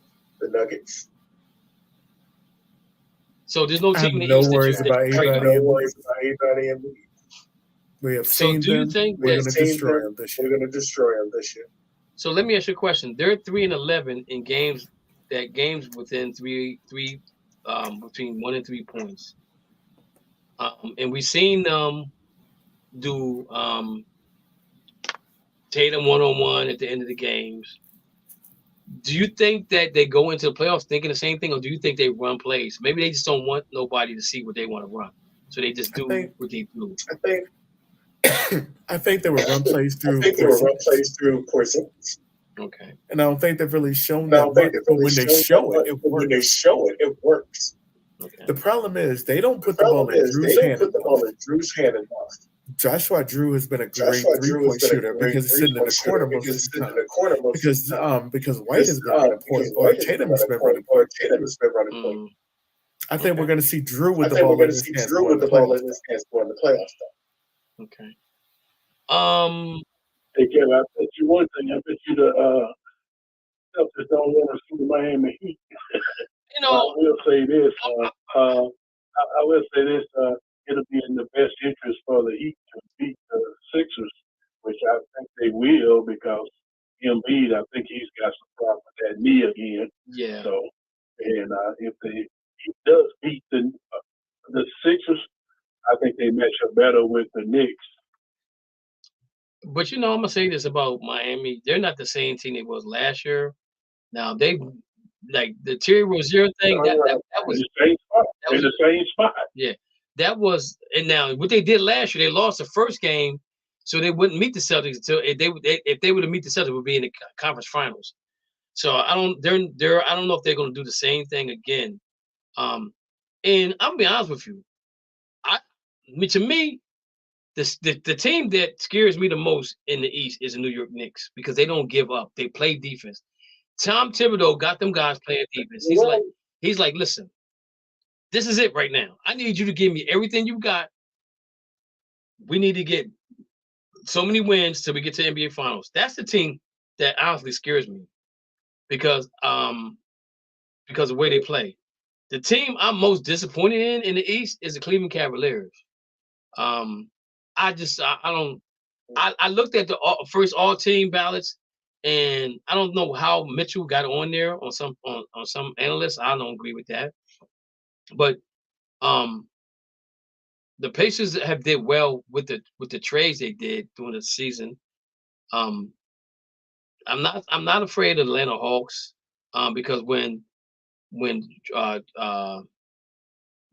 So there's no I have team in the no East that worries you about anybody in the East. We have So seen do you them. think We're that going to destroy them this year. So let me ask you a question. They're 3-11 in games within three between 1 and 3 points. And we've seen them do Tatum 1-on-1 at the end of the games. Do you think that they go into the playoffs thinking the same thing, or do you think they run plays? Maybe they just don't want nobody to see what they want to run, so they just do what they do. I think they would run plays through Porzingis. Okay. And I don't think they've really shown that much, but when they show it works. Okay. The problem is they don't put the ball in Drew's hand enough. Joshua Drew has been a great three-point shooter because he's sitting in the corner most of the time. Because White has been running point, or Tatum has been running point. I think we're going to see Drew with the ball in his hands during the playoffs. Okay. Hey, Kevin, I bet you one thing. I bet you the Celtics don't want to see the Miami Heat. I will say this. I will say this. It'll be in the best interest for the Heat to beat the Sixers, which I think they will, because Embiid, I think he's got some problem with that knee again. Yeah. So, and if the Heat does beat the Sixers, I think they match up better with the Knicks. But I'm gonna say this about Miami: they're not the same team they was last year. Now they like the Terry Rozier thing. That was in the same spot. Yeah, that was. And now what they did last year, they lost the first game, so they wouldn't meet the Celtics until if they would have meet the Celtics, would be in the conference finals. So I don't know if they're gonna do the same thing again. And I'll be honest with you, to me. The team that scares me the most in the East is the New York Knicks, because they don't give up. They play defense. Tom Thibodeau got them guys playing defense. He's like, listen, this is it right now. I need you to give me everything you got. We need to get so many wins till we get to the NBA Finals. That's the team that honestly scares me, because of the way they play. The team I'm most disappointed in the East is the Cleveland Cavaliers. I looked at the first all-team ballots, and I don't know how Mitchell got on there on some analysts. I don't agree with that. But the Pacers have did well with the trades they did during the season. I'm not afraid of the Atlanta Hawks, because when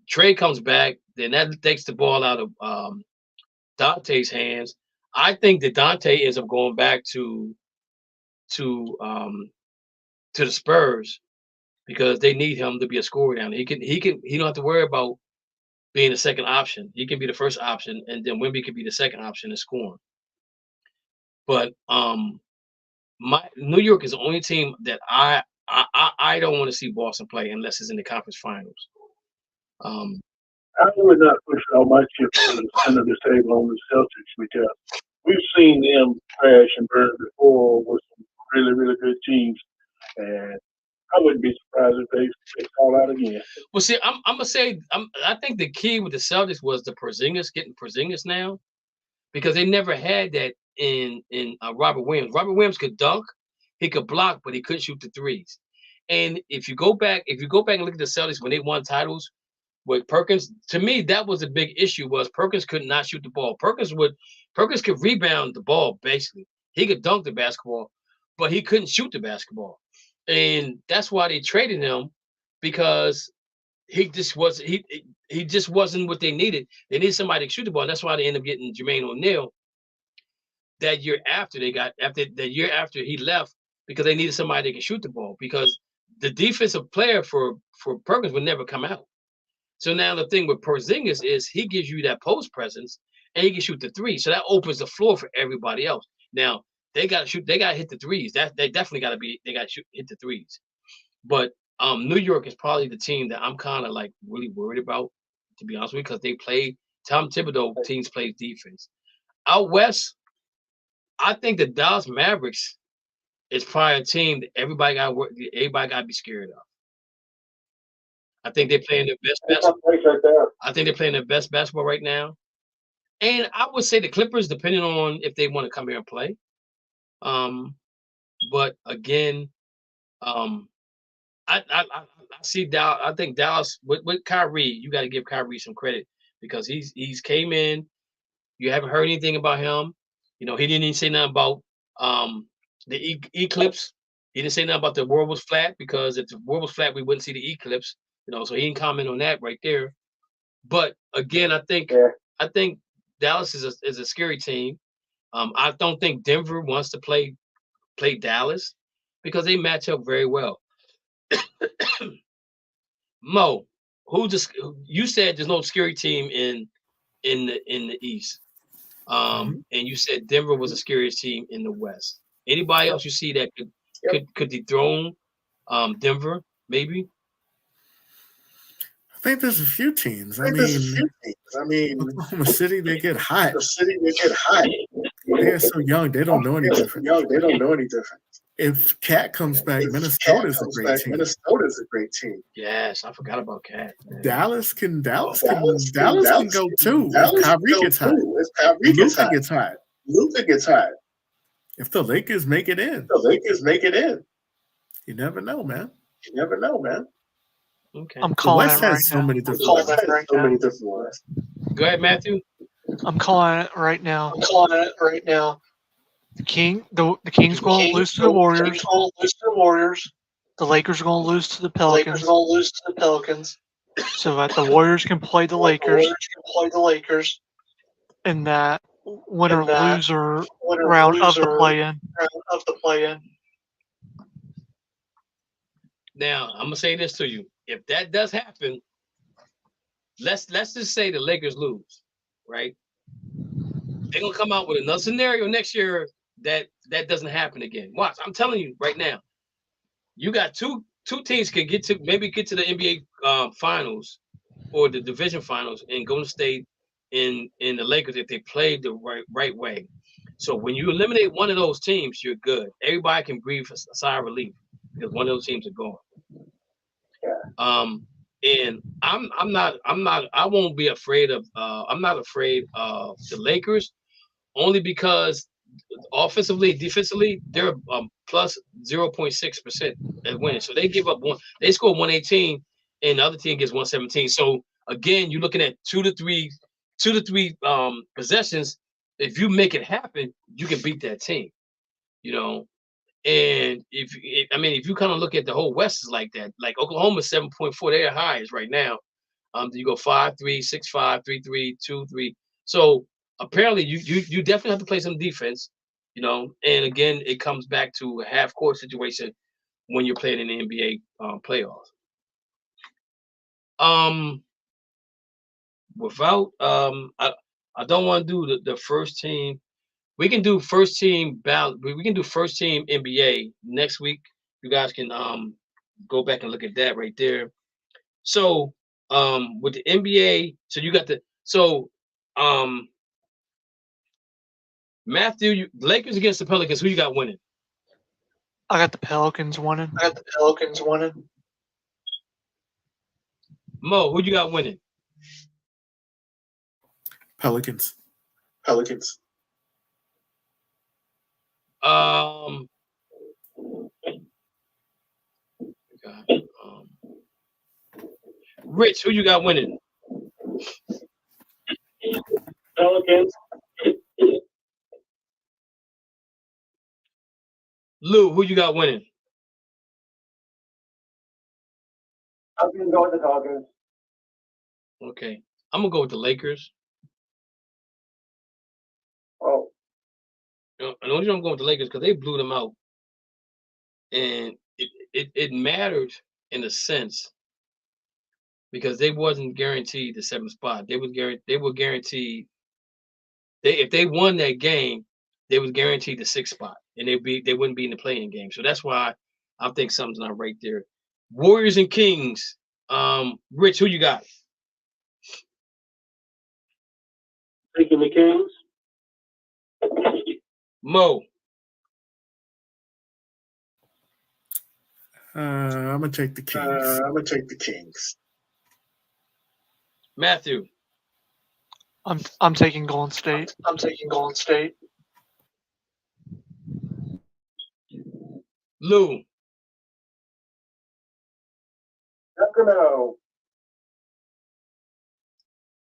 Trey comes back, then that takes the ball out of Dante's hands. I think that Dante ends up going back to the Spurs, because they need him to be a scorer down there. He don't have to worry about being the second option. He can be the first option, and then Wemby can be the second option in scoring. But my New York is the only team that I don't want to see Boston play unless it's in the conference finals. I would not push all my chips to the center of the table on the Celtics because we've seen them crash and burn before with some really, really good teams, and I wouldn't be surprised if they fall out again. Well, see, I'm gonna say I think the key with the Celtics was the getting Porzingis now, because they never had that in Robert Williams. Robert Williams could dunk, he could block, but he couldn't shoot the threes. And if you go back and look at the Celtics when they won titles with Perkins, to me that was a big issue. Was Perkins could not shoot the ball. Perkins could rebound the ball basically. He could dunk the basketball, but he couldn't shoot the basketball. And that's why they traded him, because he just wasn't what they needed. They needed somebody to shoot the ball. And that's why they ended up getting Jermaine O'Neal that year after he left, because they needed somebody that could shoot the ball, because the defensive player for Perkins would never come out. So now the thing with Porzingis is he gives you that post presence and he can shoot the three. So that opens the floor for everybody else. Now they got to shoot. They got to hit the threes. They definitely got to be. They got to hit the threes. But New York is probably the team that I'm kind of like really worried about, to be honest with you, because they play Tom Thibodeau teams play defense. Out west, I think the Dallas Mavericks is probably a team that everybody got to be scared of. I think they're playing their best basketball. I think they're playing their best basketball right now. And I would say the Clippers, depending on if they want to come here and play. But again, I see Dallas. I think Dallas with Kyrie, you got to give Kyrie some credit, because he's came in. You haven't heard anything about him. He didn't even say nothing about the eclipse. He didn't say nothing about the world was flat, because if the world was flat, we wouldn't see the eclipse. So he didn't comment on that right there. But again, I think Dallas is a scary team. I don't think Denver wants to play Dallas, because they match up very well. Mo, you said there's no scary team in the East, and you said Denver was the scariest team in the West. Anybody else you see that could dethrone Denver? Maybe. I think there's a few teams. I mean, Oklahoma City, they get hot. They're so young, they don't know any different. If Cat comes back, Minnesota's a great team. Yes, I forgot about Cat. Dallas can go too. If Kyrie gets hot, Luka gets hot. If the Lakers make it in, you never know, man. Okay. I'm calling West it right has so now. many different ones. Go ahead, Matthew. I'm calling it right now. The Kings going to lose to the Warriors. The Lakers are going to lose to the Pelicans. So that the Warriors can play the Lakers. In that winner-loser round of the play-in. Now I'm gonna say this to you: if that does happen, let's just say the Lakers lose, right? They're gonna come out with another scenario next year that doesn't happen again. Watch, I'm telling you right now. You got two teams could get to the NBA finals or the division finals, and Golden State in the Lakers if they played the right way. So when you eliminate one of those teams, you're good. Everybody can breathe a sigh of relief because one of those teams are gone. And I won't be afraid of I'm not afraid of the Lakers, only because offensively, defensively, they're plus 0.6% at winning. So they give up they score 118 and the other team gets 117. So again, you're looking at two to three possessions. If you make it happen, you can beat that team, And if you kind of look at the whole West is like that, like Oklahoma 7.4, they're highest right now. You go 5-3, 6-5, 3-3, 2-3. So apparently you definitely have to play some defense, And again, it comes back to a half court situation. when you're playing in the NBA playoffs. Without I don't want to do the first team. We can do first team ballot. We can do first team NBA next week. You guys can go back and look at that right there. So with the NBA, so you got Matthew, Lakers against the Pelicans. Who you got winning? I got the Pelicans winning. Mo, who you got winning? Pelicans. Rich, who you got winning? Pelicans. Lou, who you got winning? I'm going to go with the Pelicans. Okay. I'm going to go with the Lakers. Oh. And the only reason I'm going with the Lakers because they blew them out. And it mattered in a sense because they wasn't guaranteed the 7th spot. They were guaranteed if they won that game, they was guaranteed the 6th spot. And they wouldn't be in the playing game. So that's why I think something's not right there. Warriors and Kings. Rich, who you got? Taking the Kings. Mo. I'm gonna take the Kings. Matthew. I'm taking Golden State. Lou. Sacramento.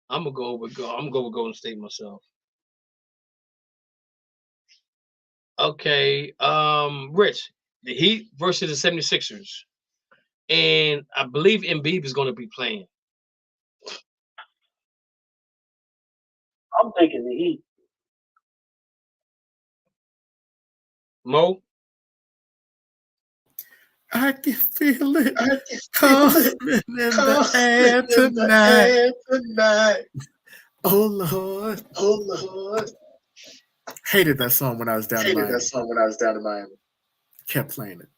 I'm gonna go with Golden State myself. Okay. Rich, the Heat versus the 76ers. And I believe Embiid is gonna be playing. I'm taking the Heat. Mo. I can feel it coming in the air tonight. Oh Lord. Hated that song when I was down in Miami. Kept playing it.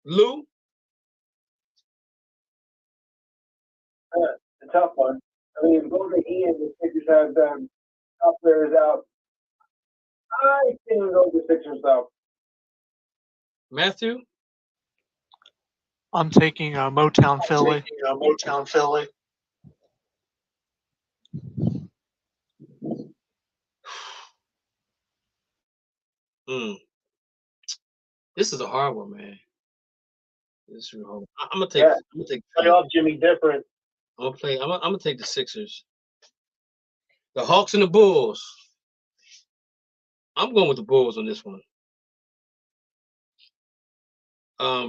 Lou. A tough one. I mean, both the Heat and the Sixers have top players out. I think we'll go with the Sixers though. Matthew. I'm taking Motown Philly. This is a hard one, man. This is hard. I'm gonna take playoff Jimmy different. I'm gonna take the Sixers. The Hawks and the Bulls. I'm going with the Bulls on this one.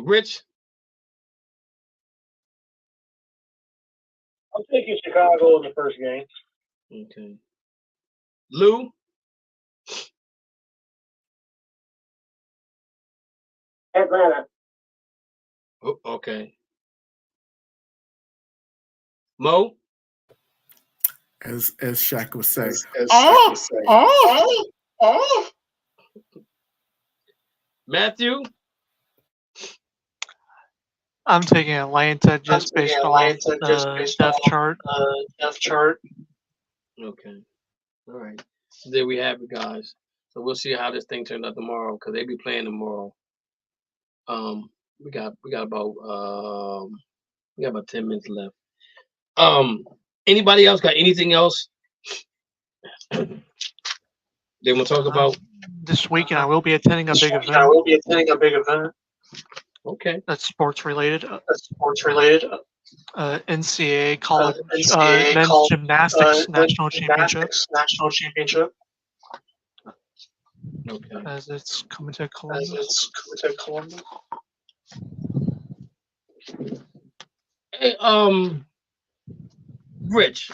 Rich. I'm taking Chicago in the first game. Okay. Lou. Atlanta. Oh, okay. Mo. As Shaq would say. Matthew. I'm taking Atlanta just based off the depth chart. Okay. All right. So there we have it, guys. So we'll see how this thing turned out tomorrow because they be playing tomorrow. We got about 10 minutes left. Anybody else got anything else they want to talk about? This weekend I will be attending a big event. Okay. That's sports related. NCAA college men's gymnastics national championship. Okay. As it's coming to Columbus. Hey, Rich,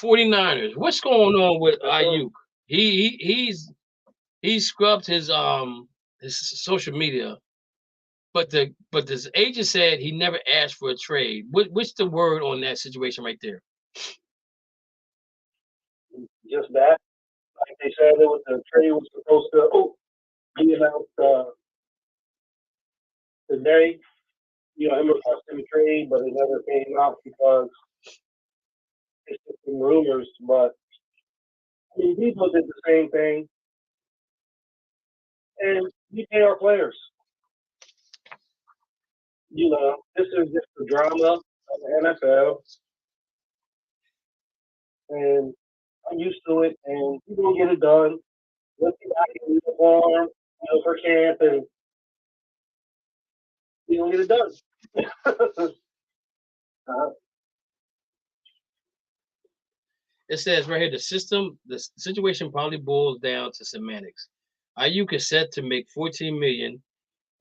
49ers. What's going on with Ayuk? He's he scrubbed his social media, but this agent said he never asked for a trade. What's the word on that situation right there? Just that, like they said, the trade was supposed to be announced today. You know, him requesting the trade, but it never came out because it's just some rumors. But I mean, people did the same thing, and we pay our players. You know, this is just the drama of the NFL, and I'm used to it. And we're gonna get it done. Let's get back in uniform, for camp, and we're gonna get it done. It says right here, the situation probably boils down to semantics. Ayuk is set to make $14 million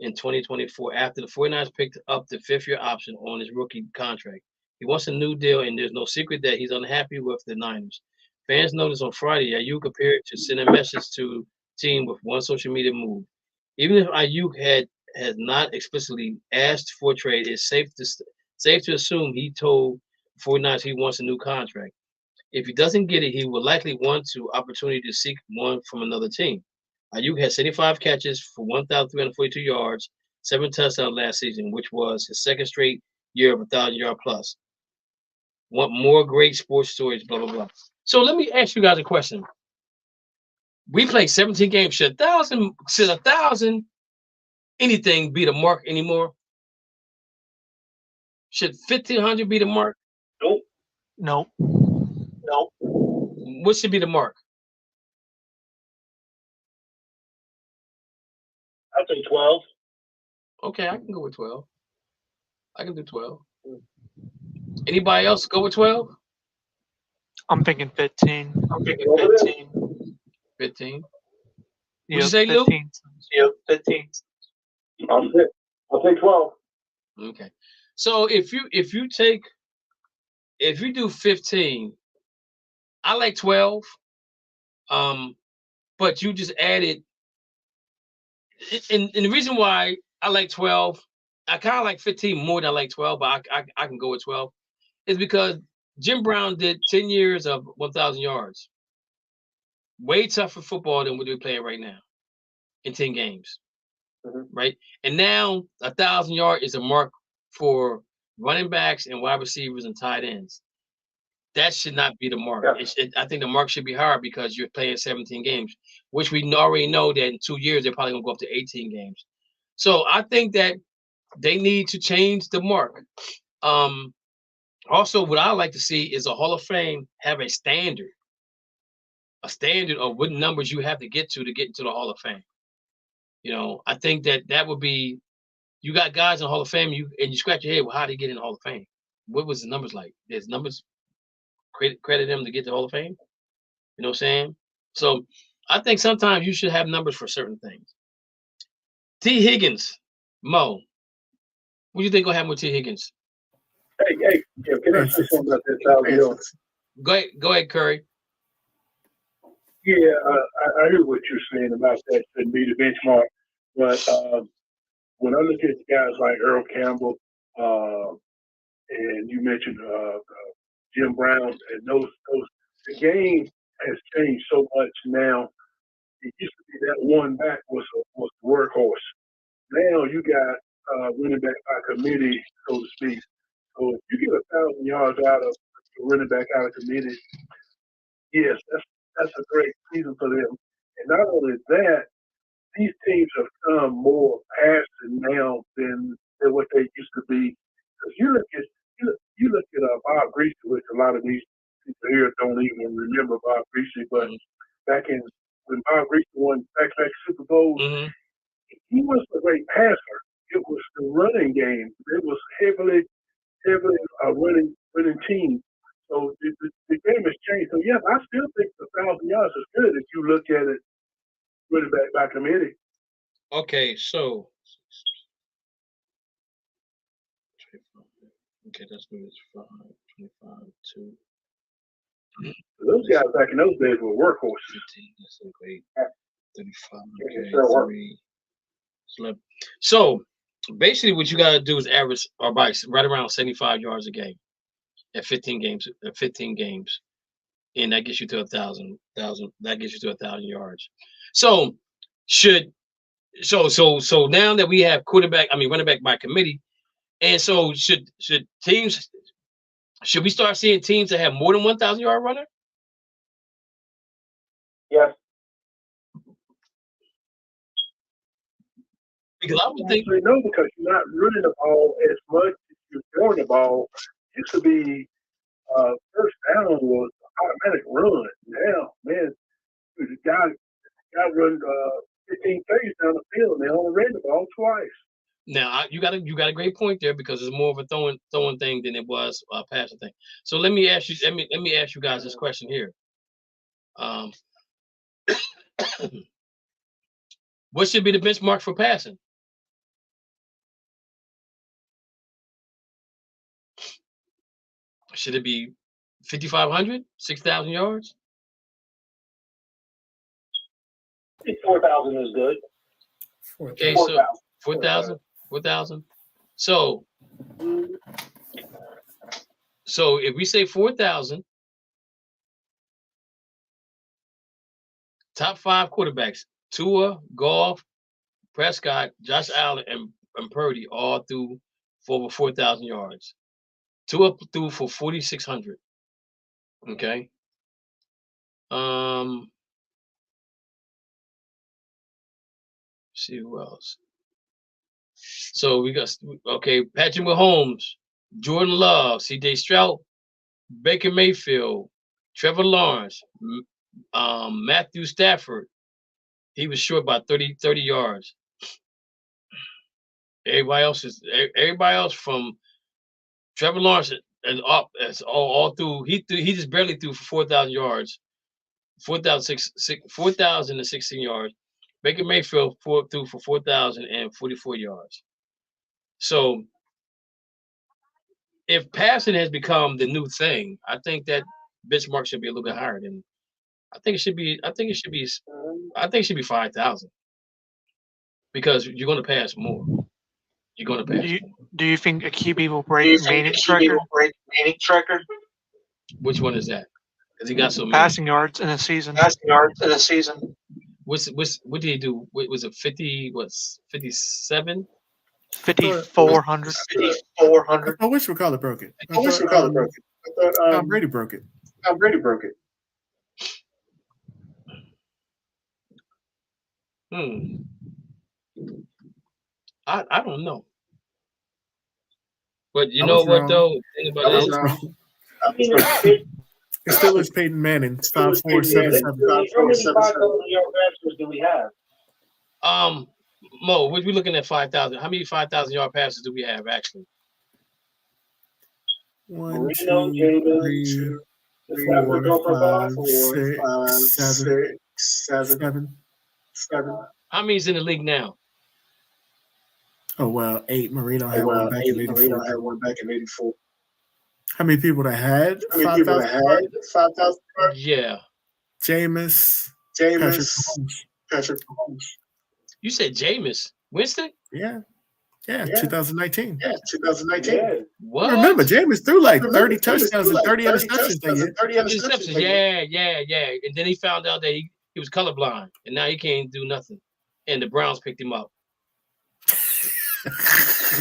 in 2024 after the 49ers picked up the fifth-year option on his rookie contract. He wants a new deal, and there's no secret that he's unhappy with the Niners. Fans noticed on Friday Ayuk appeared to send a message to the team with one social media move. Even if Ayuk has not explicitly asked for a trade, it's safe to assume he told the 49ers he wants a new contract. If he doesn't get it, he will likely want to opportunity to seek one from another team. Ayuk had 75 catches for 1,342 yards, 7 touchdowns last season, which was his second straight year of 1,000-yard plus. Want more great sports stories, blah, blah, blah. So let me ask you guys a question. We played 17 games. Should 1,000 anything be the mark anymore? Should 1,500 be the mark? Nope. What should be the mark? I'd say 12. Okay, I can go with 12. I can do 12. Anybody else go with 12? I'm thinking 15. 15. Yep, What'd you say, Lou? 15. Yep, 15. I'll take 12. Okay. So if you do 15, I like 12. But you just added, and the reason why I like 12, I kind of like 15 more than I like 12, but I can go with 12, is because Jim Brown did 10 years of 1,000 yards. Way tougher football than what we're playing right now in 10 games. Right? And now 1,000 yards is a mark for running backs and wide receivers and tight ends. That should not be the mark. Yeah. I think the mark should be higher because you're playing 17 games, which we already know that in 2 years, they're probably going to go up to 18 games. So I think that they need to change the mark. Also, what I like to see is a Hall of Fame have a standard of what numbers you have to get into the Hall of Fame. You know, I think that would be, you got guys in the Hall of Fame, and you scratch your head, well, how did they get in the Hall of Fame? What was the numbers like? There's numbers credit them to get the Hall of Fame. You know what I'm saying? So I think sometimes you should have numbers for certain things. T. Higgins, Mo, what do you think will happen with T. Higgins? Hey, can I say something about this? Go ahead, Curry. Yeah, I hear what you're saying about that shouldn't be the benchmark. But when I look at guys like Earl Campbell, and you mentioned Jim Brown, and those the game has changed so much now. It used to be that one back was the workhorse. Now you got running back by committee, so to speak. So if you get 1,000 yards out of running back out of committee, yes, that's a great season for them. And not only that, these teams have come more passing now than what they used to be. Because you look at Bob Greasy, which a lot of these people here don't even remember Bob Greasy, but back in when Bob Greasy won back-to-back Super Bowls, he was a great passer. It was the running game. It was heavily running team. So the game has changed. So yeah, I still think 1,000 yards is good if you look at it running back by committee. Okay, so let's do this 5, 25, 2. Those guys back in those days were workhorses. 15, that's so great. 35. It Okay, still works. 3. So basically, what you got to do is average or right around 75 yards a game at 15 games. And that gets you to 1,000. That gets you to 1,000 yards. So now that we have running back by committee, and so should we start seeing teams that have more than 1,000 yard runner? Yes. Because I would think No, because you're not running the ball as much as you're throwing the ball. Used to be first down was automatic run. Now, man, the guy run 15 plays down the field, and they only ran the ball twice. now you got a great point there because it's more of a throwing thing than it was a passing thing. So let me ask you guys this question here. What should be the benchmark for passing? Should it be 5,500, 6,000 yards? I think 4,000 is good. Okay, so 4,000. So if we say 4,000, top 5 quarterbacks: Tua, Goff, Prescott, Josh Allen, and Purdy all threw for over 4,000 yards. Tua threw for 4,600. Okay. See who else. So we got Patrick Mahomes, Jordan Love, C.J. Stroud, Baker Mayfield, Trevor Lawrence, Matthew Stafford. He was short by 30 yards. Everybody else from Trevor Lawrence and up. That's all through. He just barely threw for 4,000 yards, 4,016 yards. Baker Mayfield threw for 4,044 yards. So if passing has become the new thing, I think that benchmark should be a little bit higher than. I think it should be 5,000 because you're going to pass more. You're going to pass more. Do you think a QB will break Manning's record? Which one is that? Because he got so many passing yards in a season. What did he do? What was it? 50? What's 57? 5,400. I wish we call it broke it. Tom Brady broke it. I don't know. But you I know was what wrong. though? Think about I was this. wrong. It still is Peyton Manning, 5,477. How many 5,000-yard passes do we have? Mo, we're looking at 5,000. How many 5,000-yard passes do we have actually? 1, 2, 3, 4, 5, 6, 7. How many's in the league now? Oh well, 8. Marino had one back in '84. How many people that had 5,000? Yeah. Jameis, Patrick Mahomes. You said Jameis Winston? Yeah, 2019. Yeah. What? Remember, Jameis threw like 30 touchdowns and 30 interceptions that year. Interceptions. Yeah. And then he found out that he was colorblind, and now he can't do nothing. And the Browns picked him up.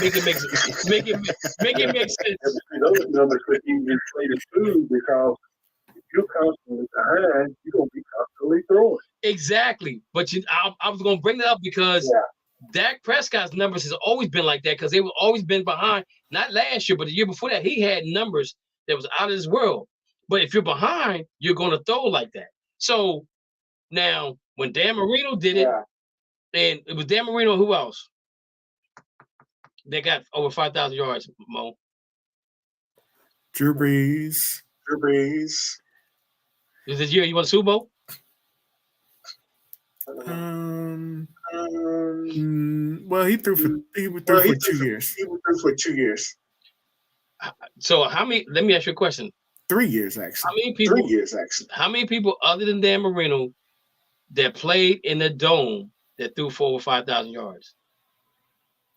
Make it make sense. Those numbers could even be inflated too, because if you're constantly behind, you're gonna be constantly throwing. Exactly. But I was gonna bring that up because Dak Prescott's numbers has always been like that because they were always been behind. Not last year, but the year before that, he had numbers that was out of this world. But if you're behind, you're gonna throw like that. So now when Dan Marino did it, and it was Dan Marino, who else? They got over 5,000 yards, Mo. Drew Brees. Is this year you won the Super Bowl? Well, he threw for 2 years. So how many? Let me ask you a question. 3 years actually. How many people other than Dan Marino that played in the dome that threw for over 5,000 yards?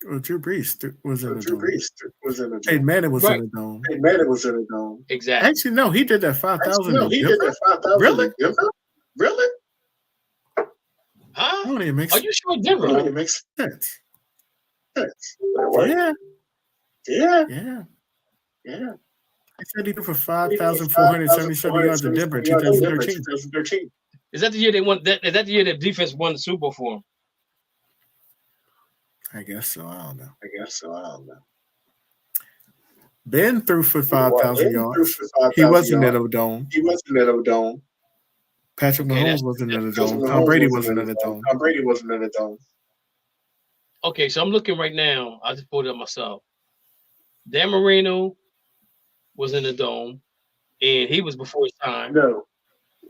Well, Drew Brees was in the Drew dome. Brees was in the Peyton dome. Manning was Right. in the dome. Hey, Manning was in the dome. Exactly. Actually, no, he did that 5,000. No, he did that 5,000. Really? Really? Huh? I don't even make Are you sure Denver? It makes sense. sense. Yeah. Yeah. I said he threw for 5,477 yards in Denver in 2013. Is that the year they won? Is that the year the defense won the Super Bowl for him? I guess so. I don't know. know. Ben threw for 5,000 yards. He wasn't in the dome. Patrick Mahomes wasn't in the dome. Tom Brady wasn't in the dome. Okay, so I'm looking right now. I just pulled it up myself. Dan Marino was in the dome, and he was before his time. No.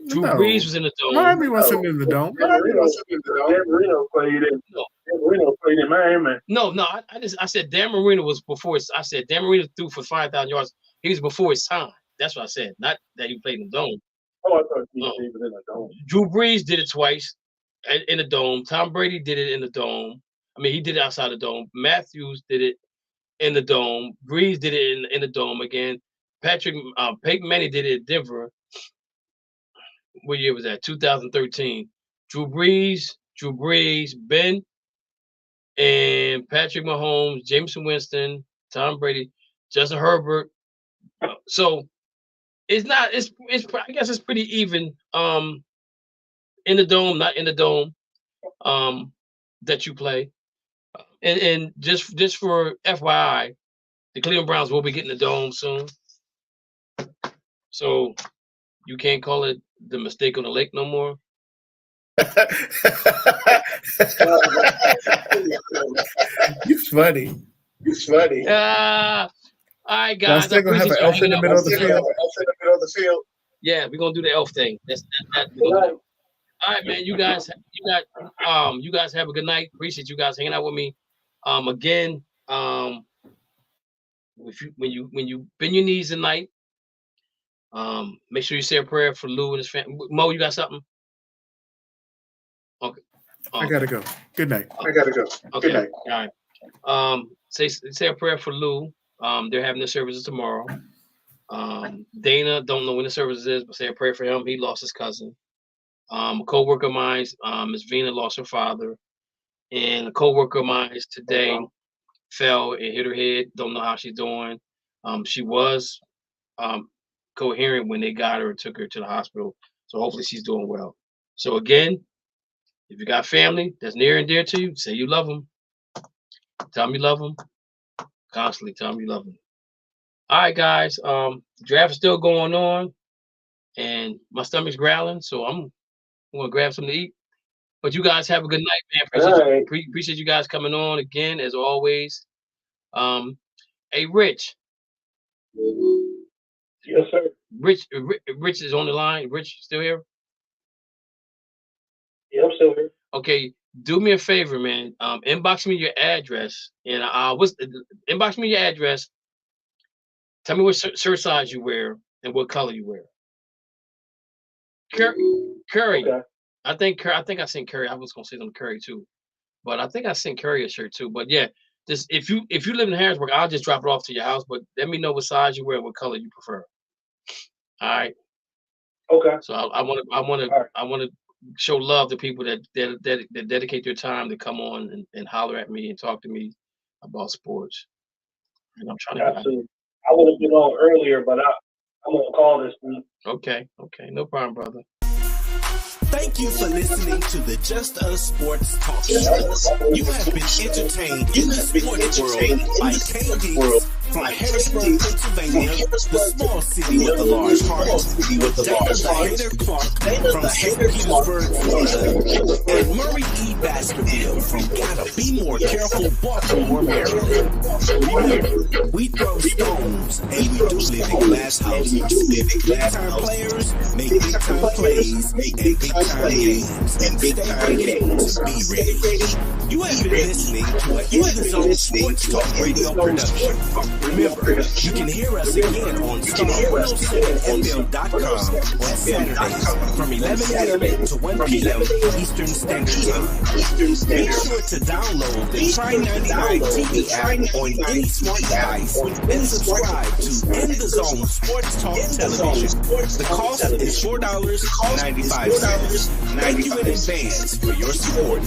Drew Brees was in the dome. Miami wasn't in the dome. Dan Marino played in Miami. No. I said Dan Marino was before. I said Dan Marino threw for 5,000 yards. He was before his time. That's what I said. Not that he played in the dome. Oh, I thought he was in the dome. Drew Brees did it twice in the dome. Tom Brady did it in the dome. I mean, he did it outside the dome. Matthews did it in the dome. Brees did it in the dome again. Peyton Manning did it in Denver. What year was that? 2013. Drew Brees, Ben, and Patrick Mahomes, Jameson Winston, Tom Brady, Justin Herbert. So it's not. It's. I guess it's pretty even. In the dome, not in the dome. That you play, and just for FYI, the Cleveland Browns will be getting the dome soon. So you can't call it the mistake on the lake no more. You funny. All right, guys. They're gonna have an elf in the middle of the field. Yeah, we're gonna do the elf thing. That's that. All right, man. You guys have a good night. Appreciate you guys hanging out with me. Again, when you bend your knees tonight, make sure you say a prayer for Lou and his family. Mo, you got something? Okay. I gotta go. Good night. Okay. Good night. All right. Say a prayer for Lou. They're having their services tomorrow. Dana, don't know when the service is, but say a prayer for him. He lost his cousin. A co-worker of mine, Miss Vina, lost her father. And a co-worker of mine today fell and hit her head. Don't know how she's doing. She was coherent when they got her and took her to the hospital. So hopefully she's doing well. So again, if you got family that's near and dear to you, say you love them. Tell them you love them. Constantly tell them you love them. All right, guys. Draft is still going on, and my stomach's growling, so I'm gonna grab something to eat. But you guys have a good night, man. Appreciate you guys coming on again, as always. Hey, Rich. Yes, sir. Rich is on the line. Rich, still here? Yeah, I'm still here. Okay, do me a favor, man. Inbox me your address, and inbox me your address. Tell me what shirt size you wear and what color you wear. Curry. Okay. I think I sent Curry. I was gonna say something Curry too, but I think I sent Curry a shirt too. But yeah, just if you live in Harrisburg, I'll just drop it off to your house. But let me know what size you wear and what color you prefer. All right. Okay. So I want to show love to people that dedicate their time to come on and holler at me and talk to me about sports. And I'm trying to. Absolutely. I would have been on earlier, but I'm gonna call this week. Okay, no problem, brother. Thank you for listening to the Just Us Sports Talk Show. You have been entertained in the sports world by K-Diggs from Harrisburg, Pennsylvania, the small city with a large heart. Dana Clark from St. Petersburg, Florida, and Murray E. Baskerville from Gotta Be More Careful, Baltimore, Maryland. Remember, we throw stones and we do live in glass houses. Big-time players make big-time plays and big-time games. Stay ready to be ready. You have been listening to an In the Zone Sports Talk Radio production. Remember, you can hear us again on star107fm.com on Saturdays from 11 a.m. to 1 p.m. Eastern Standard Time. Make sure to download the Try 99 TV app on any smart device and subscribe to In the Zone Sports Talk Television. The cost is $4.95. Thank you in advance for your support.